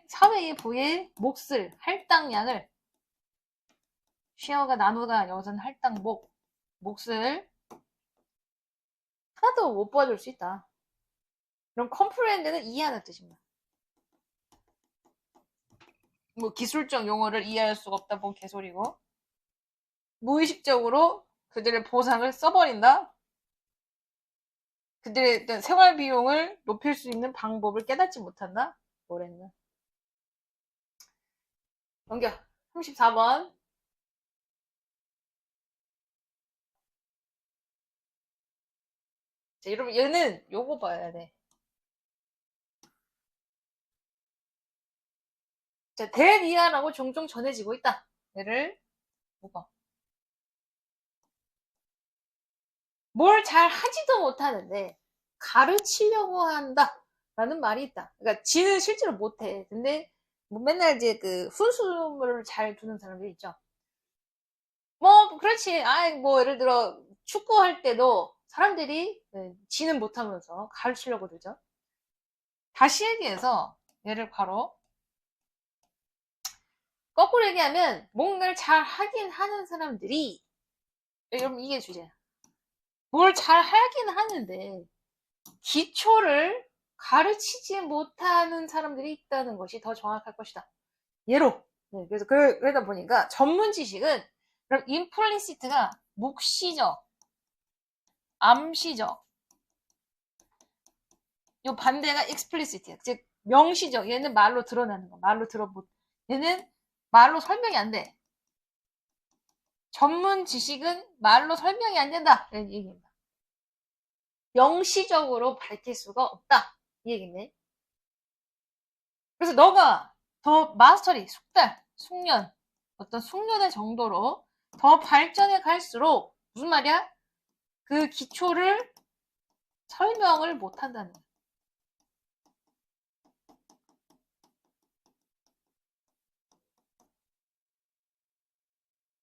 A: 사회의 부의 몫을 할당량을 쉐어가 나누가 여기서는 할당 몫을 하나도 못 보여줄 수 있다. 그럼 컴프레hen드는 이해하는 뜻입니다. 뭐 기술적 용어를 이해할 수가 없다 뭐 개소리고 무의식적으로 그들의 보상을 써버린다. 그들의 어떤 생활 비용을 높일 수 있는 방법을 깨닫지 못한다. 뭐랬나? 넘겨. 34번. 자, 여러분 얘는 요거 봐야 돼. 자, 대리아라고 종종 전해지고 있다. 얘를 묶어. 뭘 잘 하지도 못하는데 가르치려고 한다라는 말이 있다. 그러니까 지는 실제로 못해. 근데 뭐 맨날 이제 그 훈수를 잘 두는 사람들 있죠. 뭐 그렇지. 아이 뭐 예를 들어 축구할 때도 사람들이 지는 못하면서 가르치려고 들죠. 다시 얘기해서 얘를 바로 거꾸로 얘기하면 뭔가를 잘 하긴 하는 사람들이 여러분 이게 주제야. 뭘 잘 하긴 하는데 기초를 가르치지 못하는 사람들이 있다는 것이 더 정확할 것이다. 예로. 네, 그래서 그러다 보니까 전문 지식은 그럼 임플리시트가 묵시적, 암시적, 요 반대가 explicit이야. 즉 명시적. 얘는 말로 드러나는 거. 말로 들어보. 얘는 말로 설명이 안 돼. 전문 지식은 말로 설명이 안 된다. 이런 얘기입니다. 명시적으로 밝힐 수가 없다. 이 얘기네. 그래서 너가 더 마스터리, 숙달, 숙련, 어떤 숙련의 정도로 더 발전해 갈수록 무슨 말이야? 그 기초를 설명을 못 한다는 거야.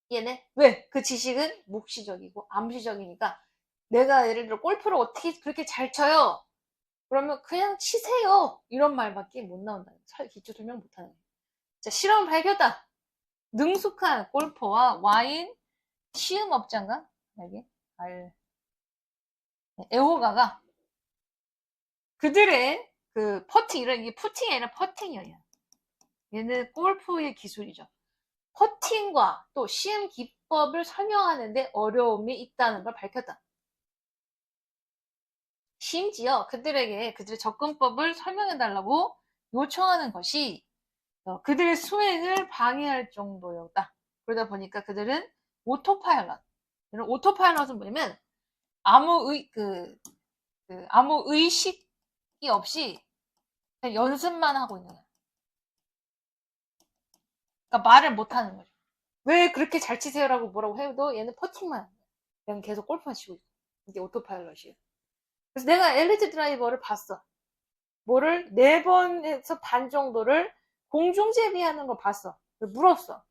A: 얘네? 왜? 그 지식은 묵시적이고 암시적이니까 내가 예를 들어 골프를 어떻게 그렇게 잘 쳐요? 그러면 그냥 치세요. 이런 말밖에 못 나온다는 거야. 기초 설명 못 하는 거야. 자, 실험 발견다. 능숙한 골퍼와 와인 시음업자인가? 여기 애호가가 그들의 그 퍼팅, 이런 게 푸팅이 아니라 퍼팅이에요. 얘는 골프의 기술이죠. 퍼팅과 또 시음 기법을 설명하는데 어려움이 있다는 걸 밝혔다. 심지어 그들에게 그들의 접근법을 설명해달라고 요청하는 것이 그들의 수행을 방해할 정도였다. 그러다 보니까 그들은 오토파일럿. 이런 오토파일럿은 뭐냐면 아무 아무 의식이 없이 그냥 연습만 하고 있는 거야. 그러니까 말을 못 하는 거죠. 왜 그렇게 잘 치세요라고 뭐라고 해도 얘는 퍼팅만 하는 거야. 그냥 계속 골프만 치고 있어. 이게 오토파일럿이에요. 그래서 내가 엘리트 드라이버를 봤어. 뭐를 4번에서 반 정도를 공중제비하는 걸 봤어. 물었어.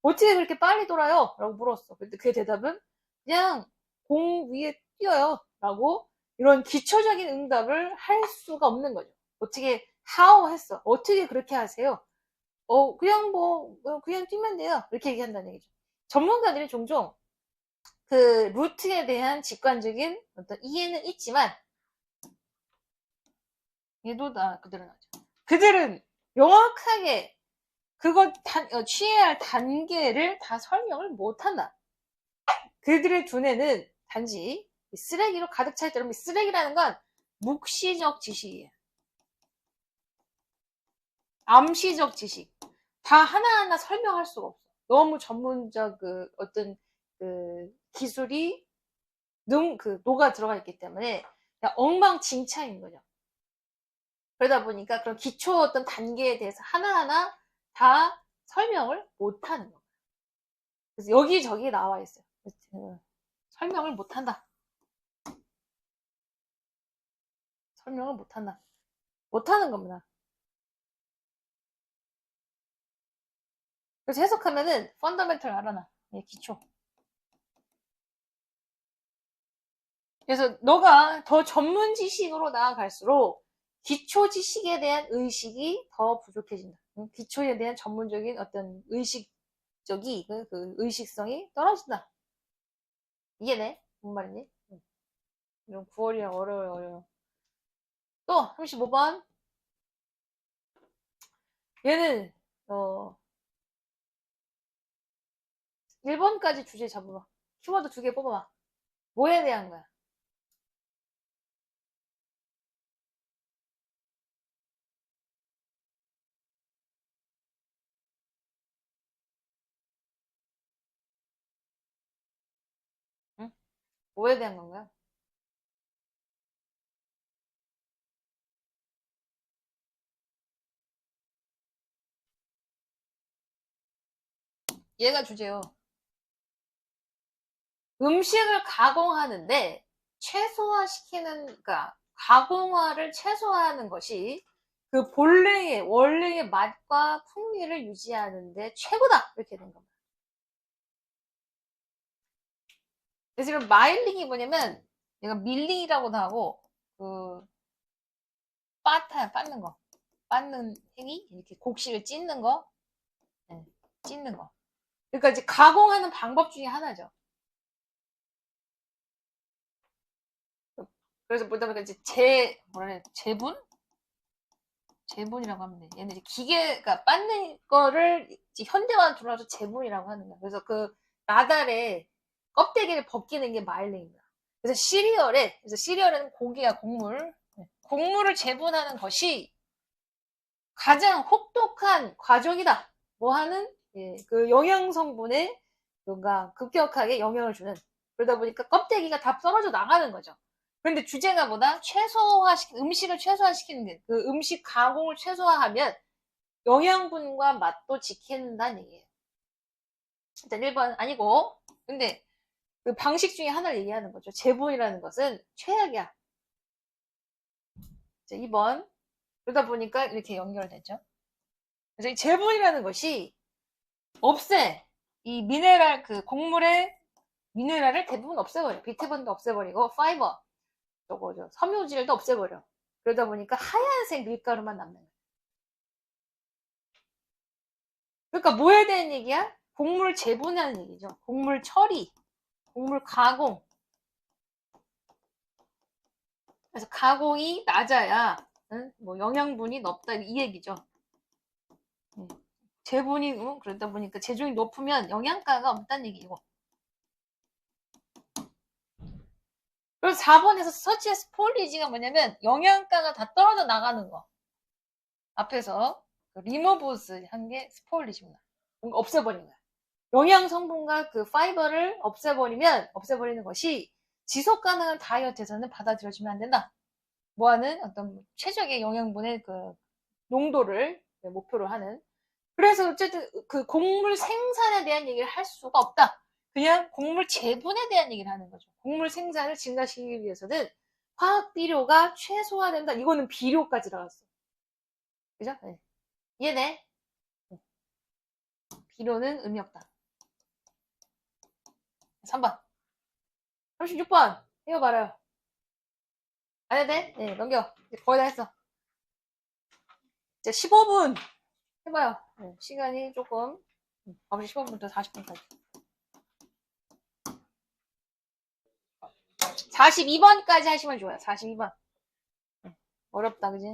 A: 어떻게 그렇게 빨리 돌아요? 라고 물었어. 근데 그 대답은 그냥 공 위에 뛰어요. 라고 이런 기초적인 응답을 할 수가 없는 거죠. 어떻게 how 했어. 어떻게 그렇게 하세요? 그냥 그냥 뛰면 돼요. 이렇게 얘기한다는 얘기죠. 전문가들이 종종 그 루트에 대한 직관적인 어떤 이해는 있지만 얘도 다 그들은 하죠. 그들은 명확하게 취해야 할 단계를 다 설명을 못한다. 그들의 두뇌는 단지 쓰레기로 가득 차 있다. 쓰레기라는 건 묵시적 지식이에요. 암시적 지식. 다 하나하나 설명할 수가 없어. 너무 전문적 어떤 기술이 녹아 들어가 있기 때문에 엉망진창인 거죠. 그러다 보니까 그런 기초 어떤 단계에 대해서 하나하나 다 설명을 못하는 거예요. 그래서 여기저기 나와 있어요. 설명을 못한다. 설명을 못한다. 못하는 겁니다. 그래서 해석하면은 펀더멘털 알아놔. 기초. 그래서 너가 더 전문 지식으로 나아갈수록 기초 지식에 대한 의식이 더 부족해진다. 기초에 대한 전문적인 어떤 그 의식성이 떨어진다. 이해돼? 뭔 말이니? 이런 9월이랑 어려워요. 또 35번. 얘는 1번까지 주제 잡아봐. 키워드 2개 뽑아봐. 뭐에 대한 거야? 응? 뭐에 대한 건가요? 얘가 주제요. 음식을 가공하는데 최소화시키는, 그러니까 가공화를 최소화하는 것이 그 본래의 원래의 맛과 풍미를 유지하는데 최고다 이렇게 된 겁니다. 그래서 지금 마일링이 뭐냐면 얘가 밀링이라고도 하고 그 빻는 거, 빻는 행위, 이렇게 곡식을 찢는 거, 네, 찢는 거. 그러니까 이제 가공하는 방법 중에 하나죠. 그래서 보다 보니까 이제 제분? 제분이라고 하면 돼. 얘는 이제 기계가 빻는 거를 이제 현대화로 들어와서 제분이라고 하는 거야. 그래서 그 나달의 껍데기를 벗기는 게 마일링입니다. 그래서 시리얼에는 고기야, 곡물. 곡물을 제분하는 것이 가장 혹독한 과정이다. 뭐 하는, 예, 그 영양 성분에 뭔가 급격하게 영향을 주는. 그러다 보니까 껍데기가 다 떨어져 나가는 거죠. 그런데 주제가 뭐다? 음식을 최소화시키는 게, 그 음식 가공을 최소화하면 영양분과 맛도 지킨다는 얘기예요. 일단 1번 아니고, 근데 그 방식 중에 하나를 얘기하는 거죠. 제본이라는 것은 최악이야. 자, 2번. 그러다 보니까 이렇게 연결되죠. 그래서 이 제본이라는 것이 없애. 이 미네랄, 그 곡물의 미네랄을 대부분 없애버려. 비타민도 없애버리고, 파이버, 섬유질도 없애버려. 그러다 보니까 하얀색 밀가루만 남는 거야. 그러니까 뭐 해야 되는 얘기야? 곡물 재분하는 얘기죠. 곡물 처리, 곡물 가공. 그래서 가공이 낮아야, 응? 뭐 영양분이 높다 이 얘기죠. 재분이, 그러다 보니까 재중이 높으면 영양가가 없다는 얘기고. 그래서 4번에서 서치의 스폴리지가 뭐냐면 영양가가 다 떨어져 나가는 거. 앞에서 리모브스 한 게 스폴리지구나. 뭔가 없애버린 거야. 영양 성분과 그 파이버를 없애버리는 것이 지속 가능한 다이어트에서는 받아들여지면 안 된다. 뭐하는 어떤 최적의 영양분의 그 농도를 목표로 하는. 그래서 어쨌든 그 곡물 생산에 대한 얘기를 할 수가 없다. 그냥 곡물 재분에 대한 얘기를 하는 거죠. 곡물 생산을 증가시키기 위해서는 화학 비료가 최소화된다. 이거는 비료까지 나갔어. 그죠? 네. 이해돼? 비료는 의미 없다. 3번. 36번. 이거 말아요. 안 해도 돼? 네, 넘겨. 이제 거의 다 했어. 이제 15분 해봐요. 네, 시간이 조금 9시 15분부터 40분까지. 42번까지 하시면 좋아요. 42번. 어렵다, 그지?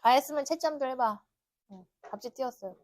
A: 다 했으면 채점도 해봐. 답지 띄웠어요.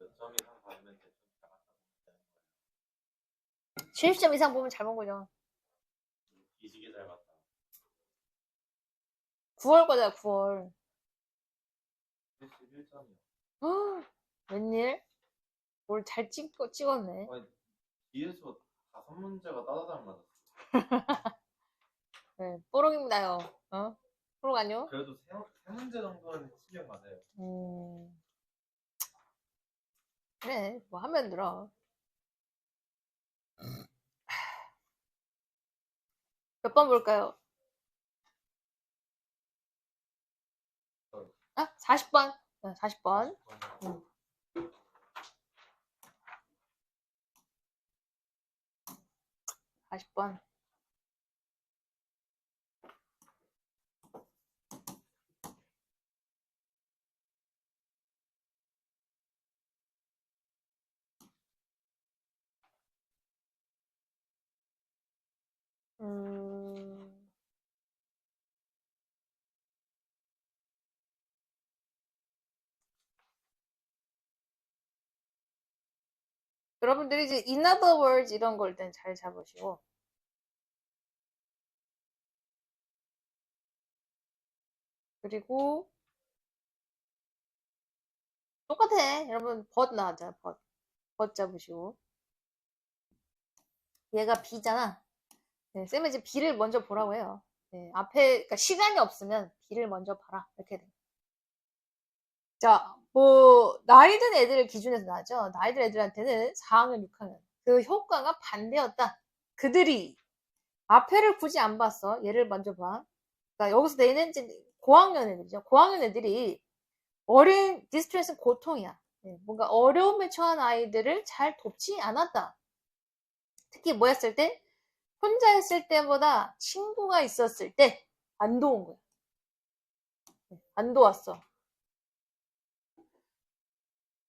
B: 몇 점 이상 받으면 대충 다 갖다 놓으면 되는 거예요.
A: 70점 이상 보면 잘 본 거죠.
B: 뒤지게 잘 봤다.
A: 9월 거잖아, 9월.
B: 71점이요.
A: 웬일? 뭘 잘 찍었네.
B: 아니, 뒤에서 5문제가 따다닥 맞았어.
A: 네, 뽀록입니다요. 뽀록 아니요?
B: 그래도 3문제 정도는 치명 맞아요.
A: 그래, 뭐 하면 들어. 몇 번 볼까요? 40번. 40번. 40번. 여러분들이 이제 in other words 이런 걸 일단 잘 잡으시고. 그리고 똑같아. 여러분 but 나왔잖아. but 잡으시고. 얘가 B잖아. 네, 쌤은 이제 B를 먼저 보라고 해요. 네, 앞에 그러니까 시간이 없으면 B를 먼저 봐라. 이렇게 돼. 자, 뭐 나이 든 애들을 기준해서 나죠. 나이 든 애들한테는 4학년, 6학년 그 효과가 반대였다. 그들이 앞에를 굳이 안 봤어. 얘를 먼저 봐. 그러니까 여기서 내는 이제 고학년 애들이죠. 고학년 애들이 어린 디스트레스는 고통이야. 네, 뭔가 어려움에 처한 아이들을 잘 돕지 않았다. 특히 뭐 했을 때? 혼자 했을 때보다 친구가 있었을 때 안 도운 거야. 안 도왔어.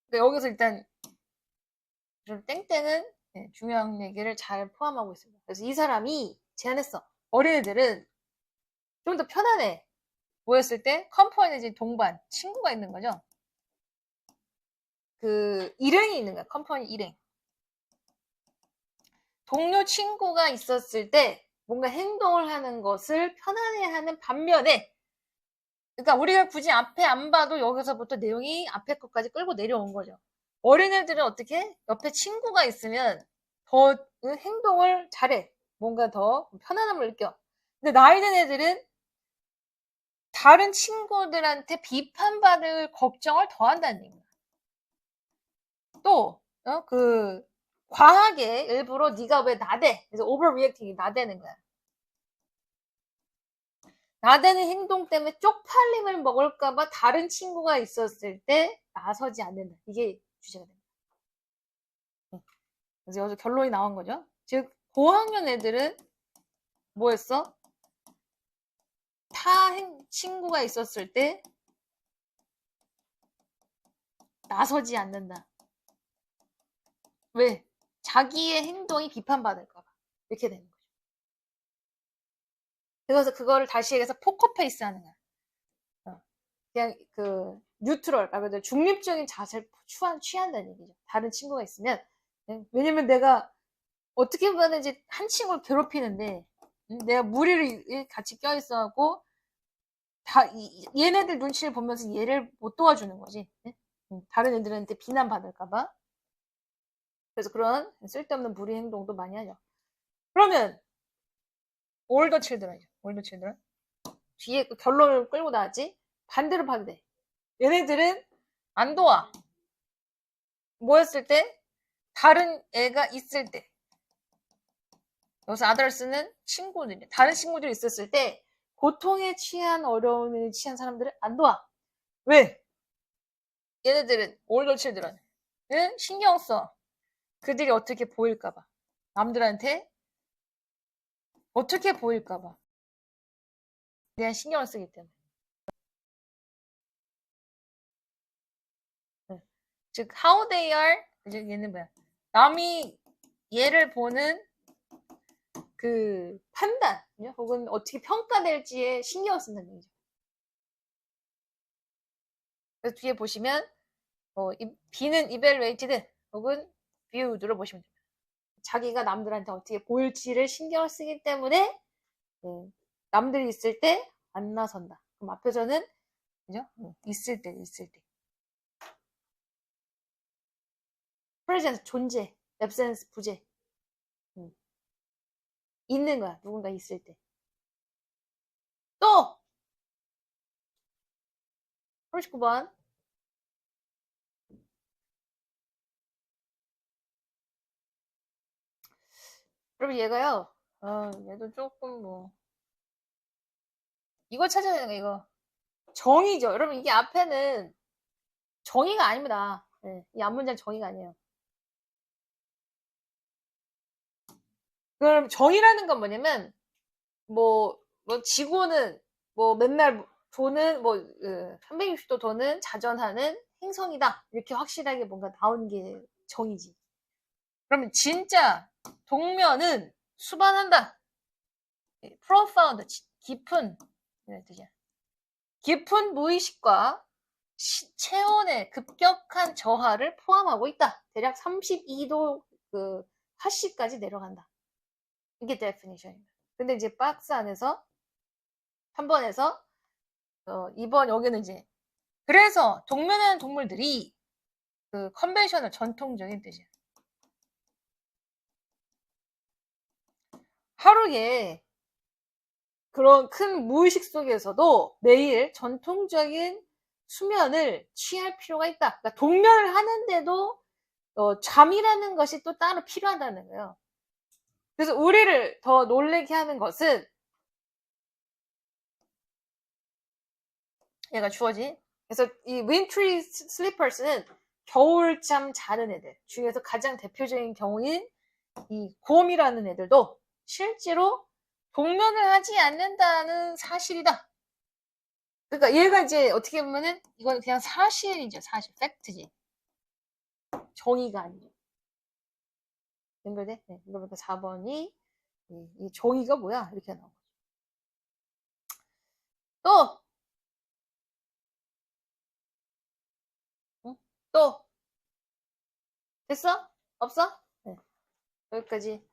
A: 근데 여기서 일단 좀 땡땡은 중요한 얘기를 잘 포함하고 있습니다. 그래서 이 사람이 제안했어. 어린애들은 좀 더 편안해. 뭐 했을 때? 컴퍼니지 동반, 친구가 있는 거죠. 그 일행이 있는 거야. 컴퍼니 일행. 동료 친구가 있었을 때 뭔가 행동을 하는 것을 편안해하는 반면에 그러니까 우리가 굳이 앞에 안 봐도 여기서부터 내용이 앞에 것까지 끌고 내려온 거죠. 어린애들은 어떻게? 옆에 친구가 있으면 더 행동을 잘해. 뭔가 더 편안함을 느껴. 근데 나이 든 애들은 다른 친구들한테 비판받을 걱정을 더 한다는 얘기야. 또, 과하게 일부러 네가 왜 나대? 그래서 overreacting이 나대는 거야. 나대는 행동 때문에 쪽팔림을 먹을까봐 다른 친구가 있었을 때 나서지 않는다. 이게 주제가 됩니다. 그래서 여기서 결론이 나온 거죠. 즉, 고학년 애들은 뭐 했어? 친구가 있었을 때 나서지 않는다. 왜? 자기의 행동이 비판받을까봐. 이렇게 되는 거죠. 그래서 그거를 다시 얘기해서 포커페이스 하는 거야. 그냥 뉴트럴, 중립적인 자세를 취한다는 얘기죠. 다른 친구가 있으면. 왜냐면 내가 어떻게 보면 이제 한 친구를 괴롭히는데, 내가 무리를 같이 껴있어갖고, 얘네들 눈치를 보면서 얘를 못 도와주는 거지. 다른 애들한테 비난받을까봐. 그래서 그런 쓸데없는 무리 행동도 많이 하죠. 그러면, 올더 칠드런이죠. 올더 칠드런. 뒤에 결론을 끌고 나왔지? 반대로 봐도 돼. 얘네들은 안 도와. 뭐였을 때? 다른 애가 있을 때. 여기서 others는 친구들이, 다른 친구들이 있었을 때, 고통에 취한, 어려움에 취한 사람들은 안 도와. 왜? 얘네들은 올더 칠드런은 신경 써. 그들이 어떻게 보일까봐. 남들한테 어떻게 보일까봐. 대한 신경을 쓰기 때문에. 즉, how they are, 이제 얘는 뭐야? 남이 얘를 보는 그 판단, 혹은 어떻게 평가될지에 신경을 쓴다는 얘기죠. 그래서 뒤에 보시면, B는 evaluated, 혹은 viewed로 보시면 됩니다. 자기가 남들한테 어떻게 보일지를 신경을 쓰기 때문에, 남들이 있을 때 안 나선다. 그럼 앞에서는, 그죠? 있을 때. presence, 존재, absence, 부재. 있는 거야. 누군가 있을 때. 또! 39번. 여러분, 얘가요, 얘도 조금 이거 찾아야 되는 거야, 이거. 정의죠. 여러분, 이게 앞에는 정의가 아닙니다. 이 앞문장 정의가 아니에요. 그럼 정의라는 건 뭐냐면, 지구는, 맨날 도는, 360도 도는 자전하는 행성이다. 이렇게 확실하게 뭔가 나온 게 정의지. 그러면 진짜 동면은 수반한다. profound, 깊은, 이런 뜻이야. 깊은 무의식과 체온의 급격한 저하를 포함하고 있다. 대략 32도 하씨까지 내려간다. 이게 definition입니다. 근데 이제 박스 안에서 3번에서 2번 여기는 이제 그래서 동면하는 동물들이 컨벤셔널 전통적인 뜻이야. 하루에 그런 큰 무의식 속에서도 매일 전통적인 수면을 취할 필요가 있다. 그러니까 동면을 하는데도 잠이라는 것이 또 따로 필요하다는 거예요. 그래서 우리를 더 놀래게 하는 것은 얘가 주어진. 그래서 이 wintry sleepers는 겨울잠 자는 애들 중에서 가장 대표적인 경우인 이 곰이라는 애들도 실제로 동면을 하지 않는다는 사실이다. 그러니까 얘가 이제 어떻게 보면은 이건 그냥 사실이죠. 사실, 팩트지. 정의가 아니죠. 연결돼? 네. 그러니까 4번이 이 정의가 뭐야? 이렇게 나오고. 또! 응? 또! 됐어? 없어? 네. 여기까지.